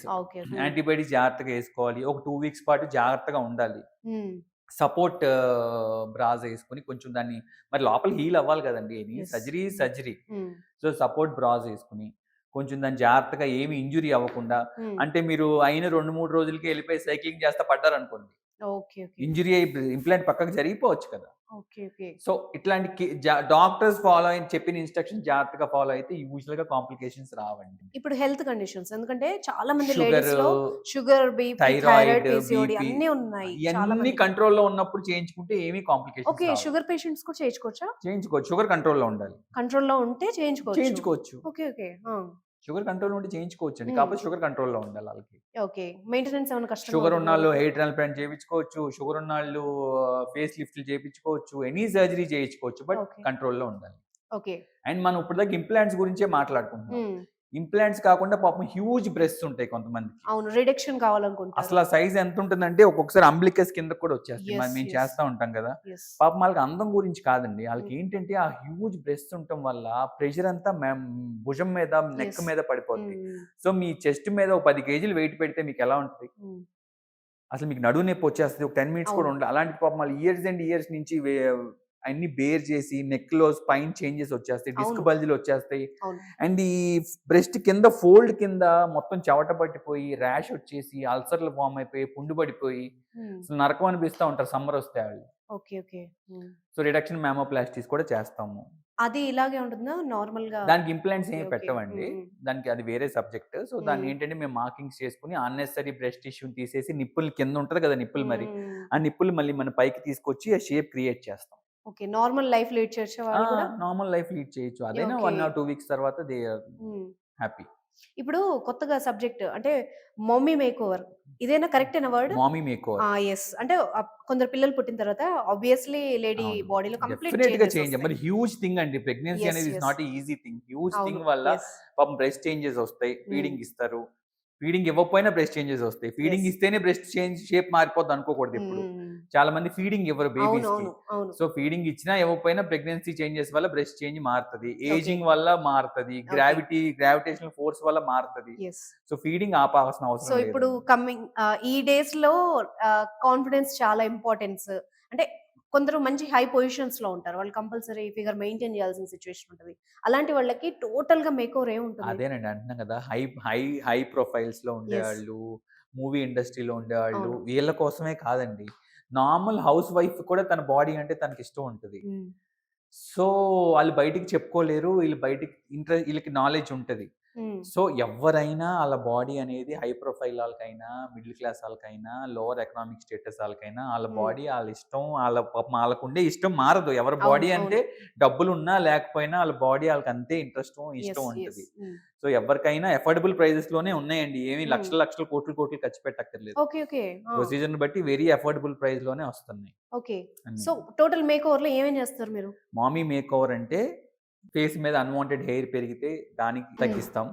యాంటీబయాటిక్స్ జాగ్రత్తగా వేసుకోవాలి. ఒక 2 weeks పాటు జాగ్రత్తగా ఉండాలి. సపోర్ట్ బ్రాస్ వేసుకుని కొంచెం దాన్ని మరి లోపల హీల్ అవ్వాలి కదండి. సర్జరీ. సో సపోర్ట్ బ్రాస్ వేసుకుని కొంచెం దాన్ని జాగ్రత్తగా ఏమి ఇంజురీ అవ్వకుండా, అంటే మీరు అయిన 2-3 రోజులకి వెళ్ళిపోయి సైక్లింగ్ చేస్తా పడ్డారనుకోండి, ఇంజురీ అయ్యి ఇంప్లాంట్ పక్కకు జరిగిపోవచ్చు కదా. సో ఇట్లాంటి డాక్టర్స్ ఫాలో అయిన చెప్పిన ఇన్స్ట్రక్షన్ జాగ్రత్తగా ఫాలో అయితే యూజువల్ గా కాంప్లికేషన్స్ రావండి. ఇప్పుడు హెల్త్ కండిషన్స్, ఎందుకంటే చాలా మంది లేడీస్ లో షుగర్, బీపీ, థైరాయిడ్, PCOD అన్నీ ఉన్నాయి. అన్ని కంట్రోల్ లో ఉన్నప్పుడు చేయించుకుంటే ఏమీ కాంప్లికేషన్స్. ఓకే. షుగర్ పేషెంట్స్ కూడా చేయించుకోవచ్చా? చేయించుకోవచ్చు. షుగర్ కంట్రోల్ లో ఉండాలి. కంట్రోల్ లో ఉంటే చేయించుకోవచ్చు. ఓకే. షుగర్ కంట్రోల్ ఉంటే చేయించుకోవచ్చు అండి. కాకపోతే షుగర్ కంట్రోల్ లో ఉండాలి వాళ్ళకి. ఓకే. మెయింటెనెన్స్ ఏమైనా కష్టం? షుగర్ ఉన్న వాళ్ళు హెయిర్ ట్రాన్స్ప్లాంట్ చేయించుకోవచ్చు, షుగర్ ఉన్న వాళ్ళు ఫేస్ లిఫ్ట్లు చేయించుకోవచ్చు, ఎనీ సర్జరీ చేయించుకోవచ్చు, బట్ కంట్రోల్ లో ఉండాలి. ఓకే. అండ్ మనం ఇప్పుడు దాకా ఇంప్లాంట్స్ గురించే మాట్లాడుకుంటున్నాం. ఇంప్లాంట్స్ కాకుండా పాపం హ్యూజ్ బ్రెస్ట్స్ ఉంటాయి కొంతమందికి. అవును, రిడక్షన్ కావాలనుకుంటారు. అసలు ఆ సైజ్ ఎంత ఉంటుందంటే ఒక్కొక్కసారి అంబ్లికస్ కింద కూడా వచ్చేస్తాయి. మేము చేస్తా ఉంటాం కదా. పాపం వాళ్ళకి అందం గురించి కాదండి, వాళ్ళకి ఏంటంటే ఆ హ్యూజ్ బ్రెస్ట్ ఉండటం వల్ల ప్రెషర్ అంతా భుజం మీద, నెక్ మీద పడిపోతుంది. సో మీ చెస్ట్ మీద ఒక 10 kgs వెయిట్ పెడితే మీకు ఎలా ఉంటుంది? అసలు మీకు నడువు నొప్పి వచ్చేస్తుంది, ఒక 10 minutes కూడా ఉండాలి. అలాంటి పాపం వాళ్ళు ఇయర్స్ అండ్ ఇయర్స్ నుంచి అన్ని బేర్ చేసి నెక్ లో స్పైన్ చేంజెస్ వచ్చేస్తాయి, డిస్క్ బల్జీలు వచ్చేస్తాయి. అండ్ ఈ బ్రెస్ట్ కింద ఫోల్డ్ కింద మొత్తం చెవట పట్టిపోయి ర్యాష్ వచ్చేసి అల్సర్లు ఫామ్ అయిపోయి పుండు పడిపోయి అసలు నరకం అనిపిస్తూ ఉంటారు సమ్మర్ వస్తే వాళ్ళు. సో రిడక్షన్ మ్యామోప్లాస్టీస్ కూడా చేస్తాము. అది ఇలాగే ఉంటుందా నార్మల్ గా? దానికి ఇంప్లాంట్స్ ఏమి పెట్టవండి, దానికి అది వేరే సబ్జెక్ట్. సో దాన్ని ఏంటంటే మేము మార్కింగ్స్ చేసుకుని అన్నెసరీ బ్రెస్ట్ టిష్యూని తీసేసి నిప్పులు కింద ఉంటది కదా నిప్పులు, మరి ఆ నిప్పులు మళ్ళీ మన పైకి తీసుకొచ్చి ఆ షేప్ క్రియేట్ చేస్తాం. ఓకే. నార్మల్ లైఫ్ లీడ్ చేసే వాళ్ళు కూడా నార్మల్ లైఫ్ లీడ్ చేయొచ్చు. అదైనా 1 or 2 weeks తర్వాత దే ఆర్ హ్యాపీ. ఇప్పుడు కొత్తగా సబ్జెక్ట్ అంటే మమ్మీ మేక్ ఓవర్, ఇదేనా కరెక్టేనా word? Mummy make over. yes. అంటే కొందరు పిల్లలు పుట్టిన తర్వాత ఆబ్వియస్లీ లేడీ బాడీలో కంప్లీట్ చేంజ్. మరి హ్యూజ్ థింగ్ అండి ప్రెగ్నెన్సీ అనేది is not easy thing. Huge thing వల్ల పాపం బ్రెస్ట్ చేంజెస్ వస్తాయి. ఫీడింగ్ ఇస్తారు, ఫీడింగ్ ఇవ్వకపోయినా బ్రెస్ట్ చేంజెస్ వస్తాయి. ఫీడింగ్ ఇస్తేనే బ్రెస్ట్ చేంజ్ షేప్ మారిపోద్ది అనుకోకూడదు. ఇప్పుడు చాలా మంది ఫీడింగ్ ఇవ్వరు బేబీస్ కి. సో ఫీడింగ్ ఇచ్చినా ఇవ్వకపోయినా ప్రెగ్నెన్సీ చేంజెస్ వల్ల బ్రెస్ట్ చేంజ్ మారుతుంది, ఏజింగ్ వల్ల మారుతుంది, గ్రావిటేషనల్ ఫోర్స్ వల్ల మారుతుంది. సో ఫీడింగ్ ఆపాల్సిన అవసరం. సో ఇప్పుడు కమింగ్ ఈ డేస్ లో కాన్ఫిడెన్స్ చాలా ఇంపార్టెన్స్. అంటే కొందరు మంచి హై పొజిషన్స్ లో ఉంటారు, వాళ్ళు కంపల్సరీ ఫిగర్ మెయింటైన్ చేయాల్సిన సిచ్యువేషన్ ఉంటుంది. అలాంటి వాళ్ళకి టోటల్ గా మేక్ ఓవర్ ఏముంటుంది? అదేనండి అంటున్నాం కదా, హై ప్రొఫైల్స్ లో ఉండేవాళ్ళు, మూవీ ఇండస్ట్రీలో ఉండేవాళ్ళు, వీళ్ళ కోసమే కాదండి, నార్మల్ హౌస్ వైఫ్ కూడా తన బాడీ అంటే తనకి ఇష్టం ఉంటుంది. సో వాళ్ళు బయటికి చెప్పుకోలేరు, వీళ్ళకి నాలెడ్జ్ ఉంటుంది. సో ఎవరైనా వాళ్ళ బాడీ అనేది హై ప్రొఫైల్ వాళ్ళకైనా, మిడిల్ క్లాస్ వాళ్ళకైనా, లోవర్ ఎకనామిక్ స్టేటస్ వాళ్ళకైనా వాళ్ళ బాడీ వాళ్ళ ఇష్టం, వాళ్ళకు ఉండే ఇష్టం మారదు. ఎవరి బాడీ అంటే డబ్బులు ఉన్నా లేకపోయినా వాళ్ళ బాడీ వాళ్ళకి అంతే ఇంట్రెస్ట్ ఇష్టం ఉంటుంది. సో ఎవరికైనా అఫోర్డబుల్ ప్రైజెస్ లోనే ఉన్నాయండి, ఏమి లక్షల కోట్లు ఖర్చు పెట్టక్కర్లేదు. ప్రొసీజర్ బట్టి వెరీ అఫోర్డబుల్ ప్రైస్ లోనే వస్తున్నాయి. Okay. So total make over లో ఏమేం చేస్తారు మీరు? మామీ మేక్ ఓవర్ అంటే ఫేస్ మీద అన్వాంటెడ్ హెయిర్ పెరిగితే దానికి తగ్గిస్తాం.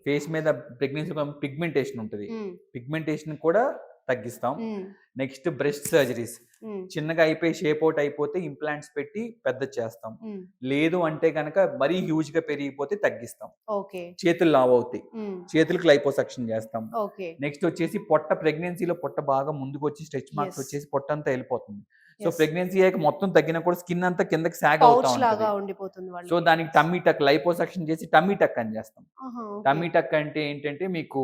ఫేస్ మీద ప్రెగ్నెన్సీ పిగ్మెంటేషన్ ఉంటుంది, పిగ్మెంటేషన్ కూడా తగ్గిస్తాం. నెక్స్ట్ బ్రెస్ట్ సర్జరీస్, చిన్నగా అయిపోయి షేప్ అవుట్ అయిపోతే ఇంప్లాంట్స్ పెట్టి పెద్ద చేస్తాం. లేదు అంటే కనుక మరీ హ్యూజ్ గా పెరిగిపోతే తగ్గిస్తాం. చేతులు లావ్ అవుతాయి, చేతులకు లైపోసక్షన్ చేస్తాం. నెక్స్ట్ వచ్చేసి పొట్ట, ప్రెగ్నెన్సీలో పొట్ట బాగా ముందుకు వచ్చి స్ట్రెచ్ మార్క్స్ వచ్చేసి పొట్ట అంతా వెళ్ళిపోతుంది. సో ప్రెగ్నెన్సీ అయ్యాక మొత్తం తగ్గినా కూడా స్కిన్ అంతా కిందకి సాగ్ అవుతా పౌచ్ లాగా ఉంటుంది. ఉండిపోతుంది సో వాళ్ళకి. దానికి టమ్మీ టక్ లైపోసక్షన్ చేసి టమ్మీ టక్ అని చేస్తాం. ఆహా! టమ్మీ టక్ అంటే ఏంటంటే మీకు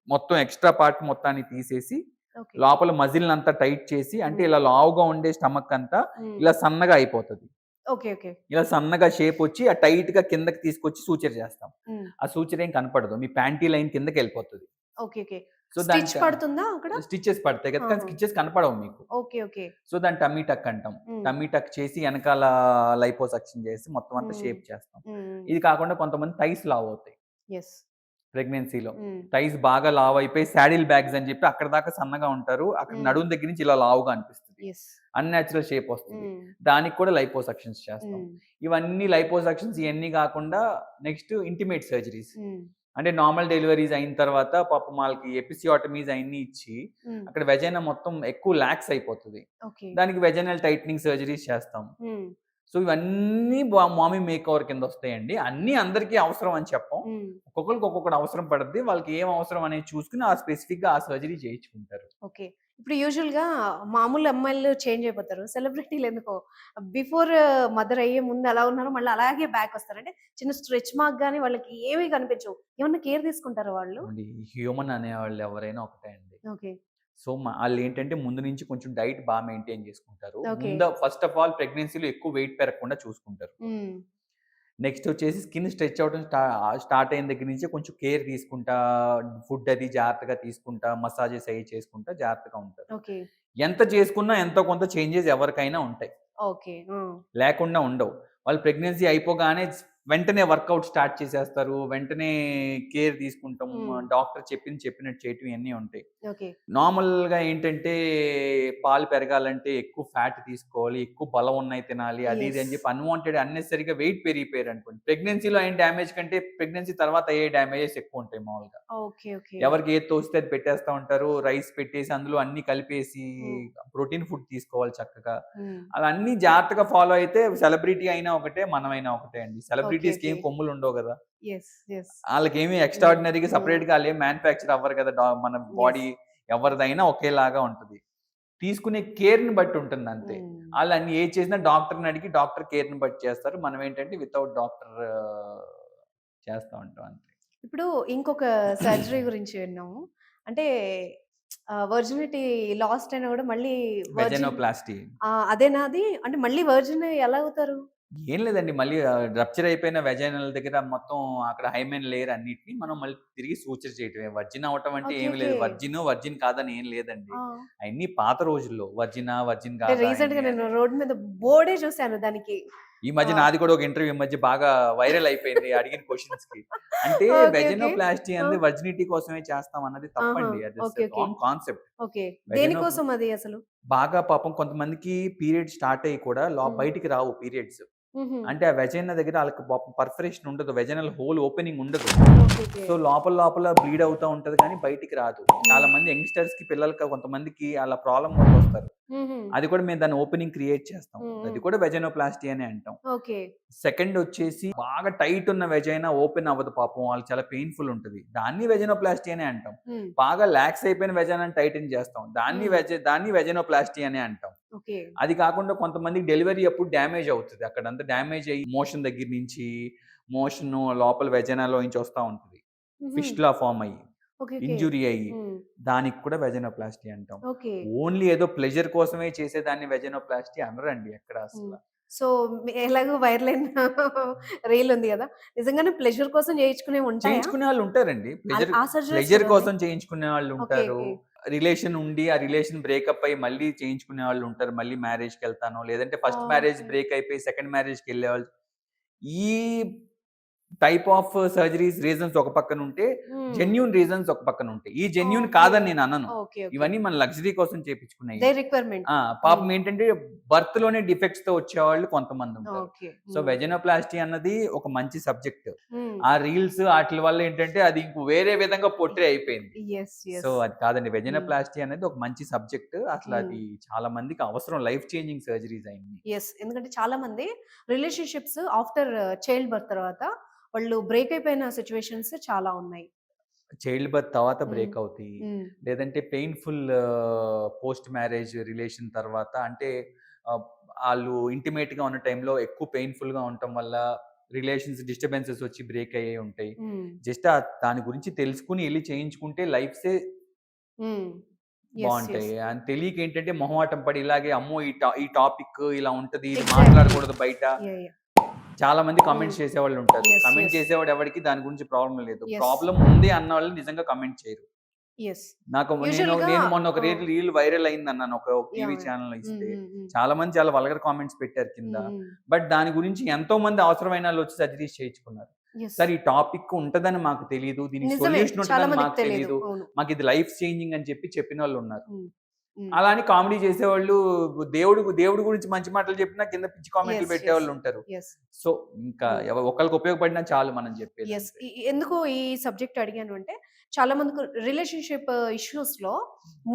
మొత్తం ఎక్స్‌ట్రా పార్ట్ మొత్తాన్ని తీసేసి ఓకే. లోపల మజిల్‌ని అంతా టైట్ చేసి అంటే హ్మ్. ఇలా లావుగా ఉండే స్టమక్ అంతా హ్మ్. ఇలా సన్నగా అయిపోతది. ఓకే. ఓకే. ఇలా సన్నగా షేప్ వచ్చి ఆ టైట్‌గా కిందకి తీసుకొచ్చి సూచర్ చేస్తాం. హ్మ్. ఆ సూచర్ ఏం కనపడదు. మీ ప్యాంటీ లైన్ కిందకెళ్ళిపోతది. ఓకే. ఓకే. సో స్టిచ్ దానికి పడుతుందా అక్కడ? స్టిచెస్ పడతాయి కదా! కానీ ఆహా! స్టిచెస్ కనపడవు మీకు. ఓకే. ఓకే. సో దాన్ని టమ్మీ టక్ అంటాం. హ్మ్. టమ్మీ టక్ చేసి ఎనకాల లైపోసక్షన్ చేసి మొత్తం అంతా హ్మ్. షేప్ చేస్తాం. హ్మ్. ఇది కాకుండా కొంతమంది థైస్ లావవుతాయి యెస్. ప్రెగ్నెన్సీలో. హ్మ్. థైస్ బాగా లావయిపోయి సాడిల్ బ్యాగ్స్ అని చెప్పి అక్కడి దాకా సన్నగా ఉంటారు. అక్కడ హ్మ్. నడుము దగ్గర నుంచి ఇలా లావుగా అనిపిస్తది. యెస్. అన్‌నాచురల్ షేప్ వస్తది. హ్మ్. దానికి కూడా లైపోసక్షన్స్ చేస్తాం. హ్మ్. ఇవన్నీ లైపోసక్షన్స్ ఇయన్నీ గాకుండా నెక్స్ట్ ఇంటిమేట్ సర్జరీస్. హ్మ్. అంటే నార్మల్ డెలివరీస్ అయిన తర్వాత పాపం వాళ్ళకి ఎపిసియోటమీస్ అయన్నీ ఇచ్చి హ్మ్. అక్కడ వెజైనా మొత్తం ఎక్కువ లాక్స్ అయిపోతది. ఓకే. దానికి వెజైనల్ టైటనింగ్ సర్జరీస్ చేస్తాం. హ్మ్. సో ఇవన్నీ మామీ మేకోవర్ కిందొస్తాయండి. అన్నీ అందరికీ అవసరం అని చెప్పం. హ్మ్. ఒక్కొక్కళ్ళకి ఒక్కొక్కటి అవసరం పడద్ది. వాళ్ళకి ఏం అవసరం అనేది చూసుకొని ఆ స్పెసిఫిక్‌గా ఆ సర్జరీ చేయించుకుంటారు. ఓకే. ఇప్పుడు యూజువల్‌గా మామూలు అమ్మాయిలు చేంజ్ అయిపోతారు. సెలబ్రిటీలు ఎందుకో బిఫోర్ మదర్ అయ్యే ముందు ఎలా ఉన్నారో మళ్ళీ అలాగే బ్యాక్ వస్తారు. అంటే చిన్న స్ట్రెచ్ మార్క్ గాని వాళ్ళకి ఏమి కనిపించవు. ఏమన్నా కేర్ తీసుకుంటారా వాళ్ళు? ఏవండీ హ్యూమన్ అనేవాళ్ళు ఎవరైనా ఒకటే అండి. ఓకే. సో, ఆళ్ళేంటంటే ముందు నుంచి కొంచెం డైట్ మెయింటైన్ చేసుకుంటారు. ఓకే. ఫస్ట్ ఆఫ్ ఆల్ ప్రెగ్నెన్సీలో ఎక్కువ వెయిట్ పెరగకుండా చూసుకుంటారు. హ్మ్. నెక్స్ట్ వచ్చేసి స్కిన్ స్ట్రెచ్ అవ్వడం స్టార్ట్ అయిన దగ్గర నుంచి కొంచెం కేర్ తీసుకుంటా, ఫుడ్ అది జాగ్రత్తగా తీసుకుంటా, మసాజెస్ అయి చేసుకుంటా జాగ్రత్తగా ఉంటారు. ఓకే. ఎంత చేసుకున్నా ఎంతో కొంత చేంజెస్ ఎవరికైనా ఉంటాయి. ఓకే. ఆ! లేకుండా ఉండవు. వాళ్ళు ప్రెగ్నెన్సీ అయిపోగానే వెంటనే వర్కౌట్ స్టార్ట్ చేసేస్తారు. వెంటనే కేర్ తీసుకుంటాం. హ్మ్. డాక్టర్ చెప్పింది చెప్పినట్టు చేయటం ఇయన్నీ ఉంటాయి. ఓకే. నార్మల్‌గా ఏంటంటే పాలు పెరగాలంటే ఎక్కువ ఫ్యాట్ తీసుకోవాలి. ఎక్కువ బలం ఉన్నయి తినాలి. అది ఇది యెస్. అని చెప్పి అన్‌వాంటెడ్ అన్నెసెసరీగా వెయిట్ పెరిగిపోయారనుకోండి. ప్రెగ్నెన్సీలో అయిన డ్యామేజ్ కంటే ప్రెగ్నెన్సీ తర్వాత అయ్యే డ్యామేజెస్ ఎక్కువుంటాయి మామూలుగా. ఓకే. ఓకే. ఎవరికి ఏది తోస్తే అది పెట్టేస్తా ఉంటారు. రైస్ పెట్టేసి అందులో అన్నీ కలిపేసి హ్మ్. ప్రోటీన్ ఫుడ్ తీసుకోవాలి చక్కగా. హ్మ్. అలా అన్నీ జాగ్రత్తగా ఫాలో అయితే సెలబ్రిటీ అయినా ఒకటే, మనమైనా ఒకటే అండి. ఓకే. సెలబ్రిటీస్‌కి ఓకే. ఏం కొమ్ములుండవు గదా! యెస్. యెస్. ఆళ్ళకేమి హ్మ్. ఎక్స్‌ట్రార్డినరీగా హ్మ్. సెపరేట్‌గా ఆళ్ళేం మ్యానుఫ్యాక్చర్ అవ్వరు కదా! మన యెస్. బాడీ ఎవరిదైనా ఒకేలాగా ఉంటది. తీసుకునే కేర్‌ని బట్టి ఉంటుందంతే. హ్మ్. ఆళ్ళన్ని ఏది చేసినా డాక్టర్‌ని అడిగి డాక్టర్ కేర్‌ని బట్టి చేస్తారు. మనమేంటంటే వితౌట్ డాక్టర్ చేస్తా ఉంటాం అంతే. ఇప్పుడు ఇంకొక సర్జరీ గురించి విన్నాము. అంటే వర్జినిటీ లాస్ట్ అయినా గూడా మళ్ళీ వర్జిన్ వెజైనోప్లాస్టీ. అదేనా అది? అంటే మళ్ళీ వర్జిన్ ఎలా అవుతారు? ఏం లేదండి. మళ్ళీ రప్చర్ అయిపోయిన వెజైనల్ దగ్గర మొత్తం అక్కడ హైమెన్ లేయర్ అన్నిటిని మనం మళ్ళీ తిరిగి సూచర్ చేయటమే. వర్జిన్ అవ్వటం అంటే ఓకే. ఏమి ఓకే. లేదు. వర్జిన్ కాదని ఏం లేదండి. ఆ! అయన్నీ పాత రోజుల్లో. వర్జిన్ అంటే కాదా రీసెంట్‌గా అయన్నీ నేను అని. రోడ్ మీద బోర్డే చూసాను దానికి. ఈ మధ్య ఆహ్, నాది కూడా ఒక ఇంటర్వ్యూ ఈ మధ్య బాగా వైరల్ అయిపోయింది అడిగిన క్వెషన్స్‌కి. అంటే ఓకే. ఓకే. వెజైనోప్లాస్టీ ఆ! అనేది వర్జినిటీ కోసమే చేస్తాం అన్నది ఆహా! తప్పండి. అది okay. Okay. Wrong concept. Okay. వెజైనో దేనికోసం అది అసలు? బాగా పాపం కొంతమందికి పీరియడ్స్ స్టార్ట్ అయ్యి కూడా హ్మ్. బయటికి రావు పీరియడ్స్. హుహు. అంటే ఆ వెజైనా దగ్గర ఆళ్ళకి పాపం పర్ఫరేషన్ ఉండదు. వెజైనల్ హోల్ ఓపెనింగ్ ఉండదు. ఓకే. ఓకే. సో, లోపల బ్లీడ్ అవుతా ఉంటది కానీ బయటికి రాదు. చాలా హ్మ్. మంది యంగ్‌స్టర్స్‌కి పిల్లలకి కొంతమందికి అలా ప్రాబ్లమ్ వల్ల వస్తారు. హుహు. అది కూడా మేము దాన్ని ఓపెనింగ్ క్రియేట్ చేస్తాం. హ్మ్. అది హ్మ్. కూడా వెజైనోప్లాస్టీ అనే అంటాం. ఓకే. సెకండ్ వచ్చేసి బాగా టైట్ ఉన్న వెజైనా ఓపెన్ అవ్వదు పాపం. వాళ్ళకి చాలా పెయిన్‌ఫుల్ ఉంటది. దాన్ని వెజైనోప్లాస్టీ అనే అంటాం. హ్మ్. బాగా లాక్స్ అయిపోయిన వెజైనాని టైటన్ చేస్తాం. హ్మ్. దాన్ని వెజైనోప్లాస్టీ అనే అంటాం. ఓకే. అది కాకుండా కొంతమందికి డెలివరీ అప్పుడు డ్యామేజ్ అవుతది. అక్కడంతా డ్యామేజ్ అయ్యి మోషన్ దగ్గర నుంచి మోషను లోపల వెజైనాలో నుంచి వస్తా ఉంటది. హుహు. ఫిస్టులా ఫార్మ్ అయ్యి, ఓకే. ఓకే. ఇంజ్యూరీ అయ్యి, హ్మ్. దానికి కూడా వెజైనోప్లాస్టీ అంటాం. ఓకే. ఓన్లీ ఏదో ప్లెజర్ కోసమే చేసేదాన్ని వెజైనోప్లాస్టీ అనరండి ఎక్కడ అసల. హ్మ్. సో, ఎలాగో వైరల్ అయిన రీల్ ఉంది గదా! నిజంగానే ప్లెజర్ కోసం చేయించుకునేవి ఉంటాయా? చేయించుకునే వాళ్ళు ఉంటారండి. ఆ సర్జరీస్ ప్లెజర్ కూడా ఉన్నాయి? కోసం చేయించుకునే వాళ్ళు ఓకే. ఉంటారు. ఓకే. రిలేషన్ ఉండి, ఆ రిలేషన్ బ్రేకప్ అయ్యి మళ్ళీ చేయించుకునే వాళ్ళు ఉంటారు. మళ్ళీ మ్యారేజ్‌కెళ్తాను. లేదంటే ఫస్ట్ మ్యారేజ్ ఓకే. బ్రేక్ అయిపోయి సెకండ్ మ్యారేజ్‌కెళ్ళేవాళ్ళు. ఈ టైప్ ఆఫ్ సర్జరీస్ రీజన్స్ ఒక పక్కనుంటే, హ్మ్. జెన్యూన్ రీజన్స్ ఒక పక్కనుంటాయి. ఈ జెన్యూన్ ఓకే. కాదని నేననను. ఓకే. ఓకే. ఇవన్నీ మన లగ్జరీ కోసం చేపించుకునేయి. There requirement. ఆ! హ్మ్. పాపం ఏంటంటే బర్త్‌లోనే డిఫెక్ట్స్‌తో వచ్చేవాళ్ళు కొంతమందుంటారు. ఓకే. సో, హ్మ్. వెజైనోప్లాస్టీ అన్నది ఒక మంచి సబ్జెక్ట్. హ్మ్. ఆ రీల్స్ ఆటిల వల్ల ఏంటంటే అది ఇంక వేరే విధంగా పోర్ట్రే అయిపోయింది. యెస్. So, yes. అది కాదండి. హ్మ్. వెజైనోప్లాస్టీ అనేది ఒక మంచి సబ్జెక్ట్. హ్మ్. అసలది చాలా మందికి అవసరం. లైఫ్ చేంజింగ్ సర్జరీస్ అయన్నీ. యెస్. ఎందుకంటే చాలా మంది రిలేషన్‌షిప్స్ ఆఫ్టర్ చైల్డ్ బర్త్ తర్వాత వాళ్ళు బ్రేక్ అయిపోయిన సిట్యుయేషన్స్ చాలా ఉన్నాయి. చైల్డ్ బర్త్ తర్వాత బ్రేక్ అవుతాయి, లేదంటే పెయిన్ఫుల్ పోస్ట్ మ్యారేజ్ రిలేషన్ తర్వాత, అంటే వాళ్ళు ఇంటిమేట్గా ఉన్న టైంలో ఎక్కువ పెయిన్ఫుల్గా ఉండటం వల్ల రిలేషన్స్ డిస్టర్బెన్సెస్ వచ్చి బ్రేక్ అయ్యే ఉంటాయి. జస్ట్ దాని గురించి తెలుసుకుని వెళ్ళి చేయించుకుంటే లైఫ్సే బాగుంటాయి. అని తెలియక ఏంటంటే మొహమాటం పడి ఇలాగే అమ్మో ఈ టాపిక్ ఇలా ఉంటది, ఇది మాట్లాడకూడదు బయట. చాలా మంది కమెంట్స్ చేసేవాళ్ళు ఉంటారు. కమెంట్ చేసేవాడు ఎవరికి దాని గురించి ప్రాబ్లం లేదు. ప్రాబ్లం ఉంది అన్న వాళ్ళు నిజంగా కమెంట్ చేయరు. నాకు నేను మొన్న ఒక రీల్ వైరల్ అయింది అన్నాను ఒక టీవీ ఛానల్ ఇస్తే, చాలా మంది చాలా వల్గర్ కామెంట్స్ పెట్టారు కింద. బట్ దాని గురించి ఎంతో మంది అవసరమైన వాళ్ళు వచ్చి సర్జరీస్ చేయించుకున్నారు. సార్ ఈ టాపిక్ ఉంటదని మాకు తెలియదు, దీనికి సొల్యూషన్ ఉంటుందని మాకు తెలియదు, మాకు ఇది లైఫ్ చేంజింగ్ అని చెప్పిన వాళ్ళు ఉన్నారు. అలా అని కామెడీ చేసేవాళ్ళు, దేవుడు గురించి మంచి మాటలు చెప్పినా కింద పిచ్చి కామెంట్లు పెట్టేవాళ్ళు ఉంటారు. సో ఇంకా ఒకరికి ఉపయోగపడినా చాలు మనం చెప్పేది. ఎందుకు ఈ సబ్జెక్ట్ అడిగాను అంటే, చాలా మందికి రిలేషన్షిప్ ఇష్యూస్ లో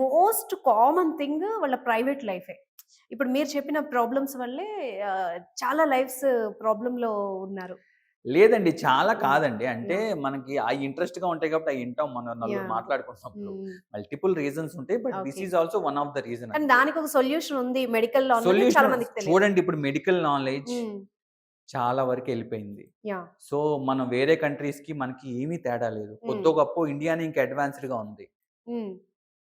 మోస్ట్ కామన్ థింగ్ వాళ్ళ ప్రైవేట్ లైఫే. ఇప్పుడు మీరు చెప్పిన ప్రాబ్లమ్స్ వల్లే చాలా లైఫ్స్ ప్రాబ్లమ్ లో ఉన్నారు. లేదండి, చాలా కాదండి. అంటే మనకి ఆ ఇంట్రెస్ట్ గా ఉంటాయి కాబట్టి అవి వింటాం, మనం నలుగురు మాట్లాడుకుంటున్నప్పుడు. మల్టిపుల్ రీజన్స్ ఉంటాయి, but this is also one of the reason. దానికి ఒక సొల్యూషన్ ఉంది, మెడికల్ సొల్యూషన్. చూడండి, ఇప్పుడు మెడికల్ నాలెడ్జ్ చాలా వరకు వెళ్ళిపోయింది. సో మనం వేరే కంట్రీస్ కి మనకి ఏమీ తేడా లేదు. కొద్దో గొప్ప ఇండియాని ఇంకా అడ్వాన్స్డ్ గా ఉంది.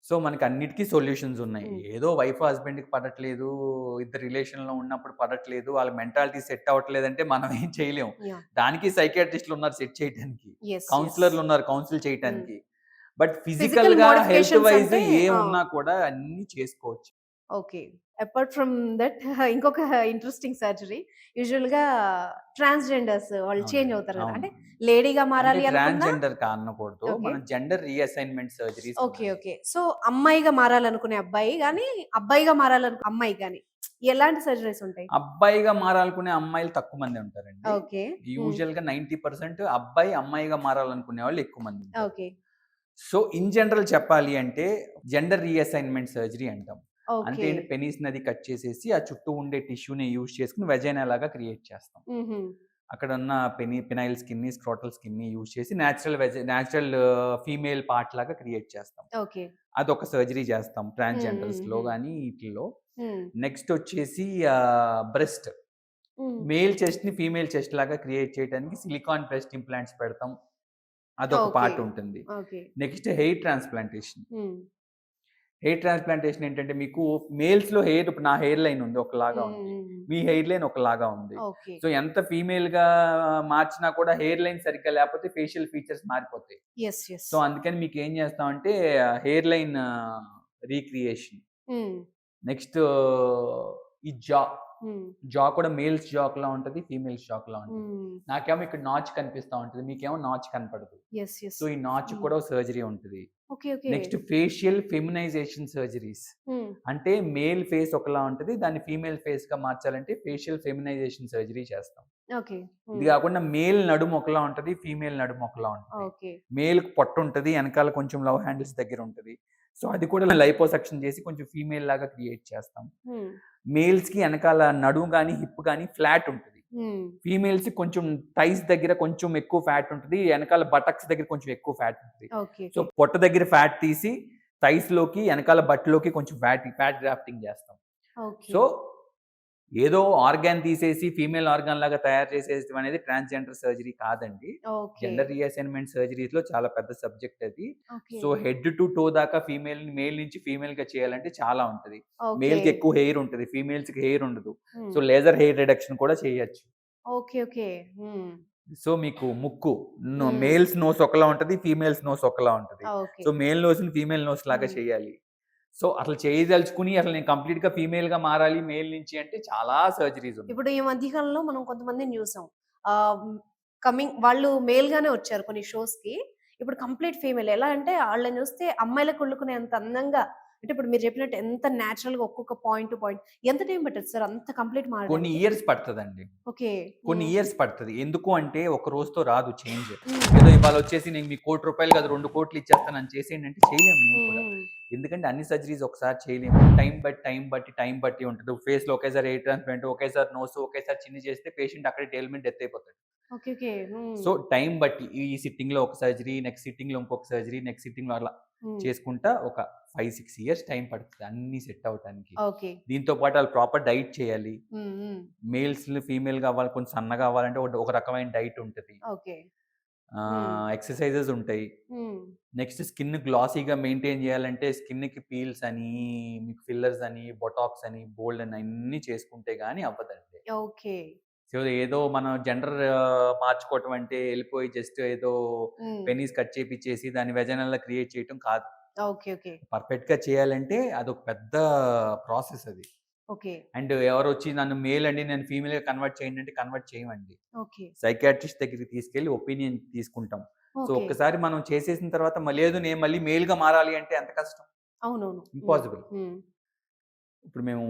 సో మనకి అన్నిటికీ సొల్యూషన్స్ ఉన్నాయి. ఏదో వైఫ్ హస్బెండ్ కి పడట్లేదు, ఇద్దరు రిలేషన్ లో ఉన్నప్పుడు పడట్లేదు, వాళ్ళ మెంటాలిటీ సెట్ అవ్వట్లేదు అంటే మనం ఏం చేయలేము. దానికి సైకియాట్రిస్టులు ఉన్నారు సెట్ చేయడానికి, కౌన్సిలర్లు ఉన్నారు కౌన్సిల్ చేయడానికి. బట్ ఫిజికల్ గా హెల్త్ వైజ్ ఏమున్నా కూడా అన్ని చేసుకోవచ్చు. ఓకే, అపార్ట్ ఫ్రమ్ దట్ ఇంకొక ఇంట్రెస్టింగ్ సర్జరీ, యూజువల్ గా ట్రాన్స్జెండర్స్ వాళ్ళు చేంజ్ అవుతారు కదా, అంటే లేడీగా మారాలి ట్రాన్స్జెండర్ కానకూడదు, మనం gender reassignment surgeries. Okay okay, so అమ్మాయిగా మారాలనుకునే అబ్బాయి గానీ అబ్బాయిగా మారాలనుకునే అమ్మాయి గానీ ఎలాంటి సర్జరీస్ ఉంటాయి? అబ్బాయిగా మారాలనుకునే అమ్మాయిలు తక్కువ మంది ఉంటారండి. ఓకే, యూజువల్ గా 90% అబ్బాయి అమ్మాయిగా మారాలనుకునే వాళ్ళు ఎక్కువ మంది. ఓకే, సో ఇన్ జనరల్ చెప్పాలి అంటే జెండర్ రీఅసైన్మెంట్ సర్జరీ అంటాం. అంటే పెనిస్ నది కట్ చేసేసి ఆ చుట్టూ ఉండే టిష్యూని యూజ్ చేసుకుని వెజైనా లాగా క్రియేట్ చేస్తాం. అక్కడ ఉన్న penile skin, scrotal skin use చేసి న్యాచురల్ ఫీమేల్ పార్ట్ లాగా క్రియేట్ చేస్తాం. అదొక సర్జరీ చేస్తాం ట్రాన్స్జెండర్స్ లో కానీ వీటిలో. నెక్స్ట్ వచ్చేసి బ్రెస్ట్, మేల్ చెస్ట్ ని ఫీమేల్ చెస్ట్ లాగా క్రియేట్ చేయడానికి సిలికాన్ బ్రెస్ట్ ఇంప్లాంట్స్ పెడతాం, అదొక పార్ట్ ఉంటుంది. Next hair transplantation. Hair transplantation ఏంటంటే, మీకు మేల్స్ లో హెయిర్, ఇప్పుడు నా హెయిర్ లైన్ ఉంది ఒకలాగా ఉంది, మీ హెయిర్ లైన్ ఒకలాగా ఉంది. సో ఎంత ఫీమేల్ గా మార్చినా కూడా హెయిర్ లైన్ సరిగ్గా లేకపోతే ఫేషియల్ ఫీచర్స్ మారిపోతాయి. సో అందుకని మీకు ఏం చేస్తామంటే హెయిర్ లైన్ రీక్రియేషన్. నెక్స్ట్ ఈ జా కూడా మేల్స్ జాక్ లా ఉంటది, ఫీమేల్స్ జాక్ లా ఉంటది. నాకేమో ఇక్కడ నాచ్ కనిపిస్తా ఉంటది, మీకేమో నాచ్ కనపడదు. సో ఈ నాచ్ కూడా సర్జరీ ఉంటుంది. నెక్స్ట్ ఫేషియల్ ఫెమినైజేషన్ సర్జరీస్, అంటే మేల్ ఫేస్ ఒకలా ఉంటది, దాన్ని ఫీమేల్ ఫేస్ గా మార్చాలంటే ఫేషియల్ ఫెమినైజేషన్ సర్జరీ చేస్తాం. ఇది కాకుండా మేల్ నడుము ఒకలా ఉంటది, ఫీమేల్ నడుము ఒకలా ఉంటది. మేల్ పొట్ట ఉంటది, వెనకాల కొంచెం లవ్ హ్యాండిల్స్ దగ్గర ఉంటది. సో అది కూడా లైపోసెక్షన్ చేసి కొంచెం ఫీమేల్ లాగా క్రియేట్ చేస్తాం. మేల్స్ కి వెనకాల నడుము కానీ హిప్ కానీ ఫ్లాట్ ఉంటుంది, ఫీమేల్స్ కొంచెం థైస్ దగ్గర కొంచెం ఎక్కువ ఫ్యాట్ ఉంటుంది, వెనకాల బటక్స్ దగ్గర కొంచెం ఎక్కువ ఫ్యాట్ ఉంటుంది. సో పొట్ట దగ్గర ఫ్యాట్ తీసి థైస్ లోకి వెనకాల బట్టలోకి కొంచెం ఫ్యాట్ గ్రాఫ్టింగ్ చేస్తాం. సో ఏదో ఆర్గాన్ తీసేసి ఫీమేల్ ఆర్గాన్ లాగా తయారు చేసేది అనేది ట్రాన్స్జెండర్ సర్జరీ కాదండి. జెండర్ రీఅసైన్మెంట్ సర్జరీస్ లో చాలా పెద్ద సబ్జెక్ట్ అది. సో హెడ్ టు టో దాకా మేల్ నుంచి ఫీమేల్ గా చేయాలంటే చాలా ఉంటది. మేల్ కి ఎక్కువ హెయిర్ ఉంటది, ఫీమేల్స్ కి హెయిర్ ఉండదు. సో లేజర్ హెయిర్ రిడక్షన్ కూడా చేయొచ్చు. సో మీకు ముక్కు, మేల్స్ నోస్ ఒకలా ఉంటది, ఫీమేల్స్ నోస్ ఒకలా ఉంటది. సో మేల్ నోస్ ని ఫీమేల్ నోస్ లాగా చేయాలి. సో అసలు చేయదలుచుకుని అసలు నేను కంప్లీట్ గా ఫీమేల్ గా మారాలి మేల్ నుంచి అంటే చాలా సర్జరీస్ ఉన్నాయి. ఇప్పుడు ఈ మధ్యకాలంలో మనం కొంతమందిని చూసాం, వాళ్ళు మేల్ గానే వచ్చారు కొన్ని షోస్ కి, ఇప్పుడు కంప్లీట్ ఫీమేల్. ఎలా అంటే వాళ్ళని చూస్తే అమ్మాయిలకు కొళ్ళుకునేంత అందంగా, అంటే ఇప్పుడు మీరు చెప్పినట్టు ఎంత న్యాచురల్ గా ఒక్కొక్క పాయింట్ టు పాయింట్ ఎంత టైం పడుతుంది సార్ అంత కంప్లీట్ మారడానికి? కొన్ని ఇయర్స్ పడుతుందండి. ఓకే, కొన్ని ఇయర్స్ పడుతుంది. ఎందుకు అంటే ఒక రోజుతో రాదు చేంజ్. ఏదో ఇవాళ వచ్చేసి నేను మీకు ₹1,00,00,000 కాదు 2 కోట్లు ఇచ్చేస్తాను అని చేసేయండి అంటే చేయలేము నేను కూడా. ఎందుకంటే అన్ని సర్జరీస్ ఒకసారి చేయలేము, టైం బట్టి ఉంటుంది. ఫేస్ లో ఒకేసారి హెయిర్ ట్రాన్స్ప్లాంట్, ఒకేసారి నోస్, ఒకేసారి చిన్ని చేస్తే పేషెంట్ అక్కడే టేల్మెంట్ డెత్ అయిపోతాడు. ఓకే. ఓకే. సో టైం బట్టి ఈ సిట్టింగ్ లో ఒక సర్జరీ, నెక్స్ట్ సిట్టింగ్ లో ఇంకొక సర్జరీ, నెక్స్ట్ సిట్టింగ్ లో అలా చేసుకుంటా ఒక 5-6 ఇయర్స్ టైం పడుతుంది అన్ని సెట్ అవటానికి. ఓకే. దీంతో పాటు వాళ్ళు ప్రాపర్ డైట్ చేయాలి. మేల్స్ ఫీమేల్ కావాలి, కొంచెం సన్నగా కావాలంటే ఒక రకమైన డైట్ ఉంటుంది. ఓకే. ఎక్సర్సైజెస్ ఉంటాయి. నెక్స్ట్ స్కిన్ గ్లాసీగా మెయింటైన్ చేయాలంటే స్కిన్ కి పీల్స్ అని, మీకు ఫిల్లర్స్ అని, బొటాక్స్ అని, బోల్డ్ అని అన్ని చేసుకుంటే గానీ అవ్వదండి. ఓకే. సో ఏదో మనం జెండర్ మార్చుకోవటం అంటే వెళ్ళిపోయి జస్ట్ ఏదో పెనీస్ కట్ చేపిచ్చేసి దాన్ని వెజనల్లా క్రియేట్ చేయటం కాదు. ఓకే. ఓకే. పర్ఫెక్ట్ గా చేయాలంటే అదొక పెద్ద ప్రాసెస్ అది. ఓకే. అండ్ ఎవరొచ్చి నన్ను మేల్ అండి నేను ఫీమేల్ గా కన్వర్ట్ చేయండి అంటే కన్వర్ట్ చేయమండి. ఓకే. సైకియాట్రిస్ట్ దగ్గరికి తీసుకెళ్లి ఒపీనియన్ తీసుకుంటాం. So okay. ఒక్కసారి మనం చేసేసిన తర్వాత లేదు నేను మళ్ళీ మేల్ గా మారాలి అంటే ఎంత కష్టం. అవునవును. ఇంపాసిబుల్. ఇప్పుడు మేము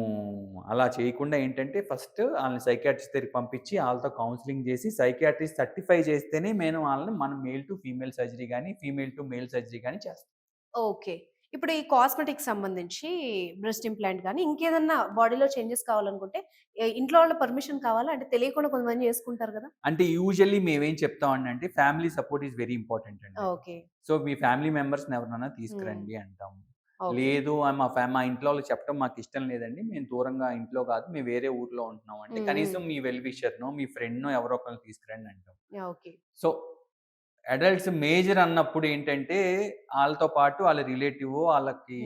అలా చేయకుండా ఏంటంటే ఫస్ట్ వాళ్ళని సైకియాట్రిస్ట్ దగ్గరికి పంపించి వాళ్ళతో కౌన్సిలింగ్ చేసి సైకియాట్రిస్ట్ సర్టిఫై చేస్తేనే మేము వాళ్ళని మనం మేల్ టు ఫీమేల్ సర్జరీ కానీ ఫీమేల్ టు మేల్ సర్జరీ కానీ చేస్తాం. ఓకే. ఇప్పుడు ఈ కాస్మెటిక్స్ సంబంధించి బ్రెస్ట్ ఇంప్లాంట్ గాని ఇంకేదన్నా బాడీలో చేంజెస్ కావాలనుకుంటే ఇంట్లో వాళ్ళ పర్మిషన్ కావాలా? అంటే తెలియకుండా కొంతమంది చేసుకుంటారు కదా! అంటే యూజువల్లీ మేమేం చెప్తామంటే family support is very important అండి. ఓకే. సో మీ ఫ్యామిలీ మెంబర్స్‌ని ఎవరినైనా తీసుకురండి అంటాము. ఓకే. లేదు మా ఇంట్లో వాళ్ళకి చెప్పడం మాకు ఇష్టం లేదండి. మేము దూరంగా ఇంట్లో కాదు మేము వేరే ఊర్లో ఉంటున్నాం అంటే కనీసం మీ వెల్ విషర్‌నో, మీ ఫ్రెండ్‌నో ఎవరో ఒకళ్ళని తీసుకురండి అంటాం. ఓకే. సో అడల్ట్స్ మేజర్ అన్నప్పుడు ఏంటంటే వాళ్ళతో పాటు వాళ్ళ రిలేటివ్, వాళ్ళకి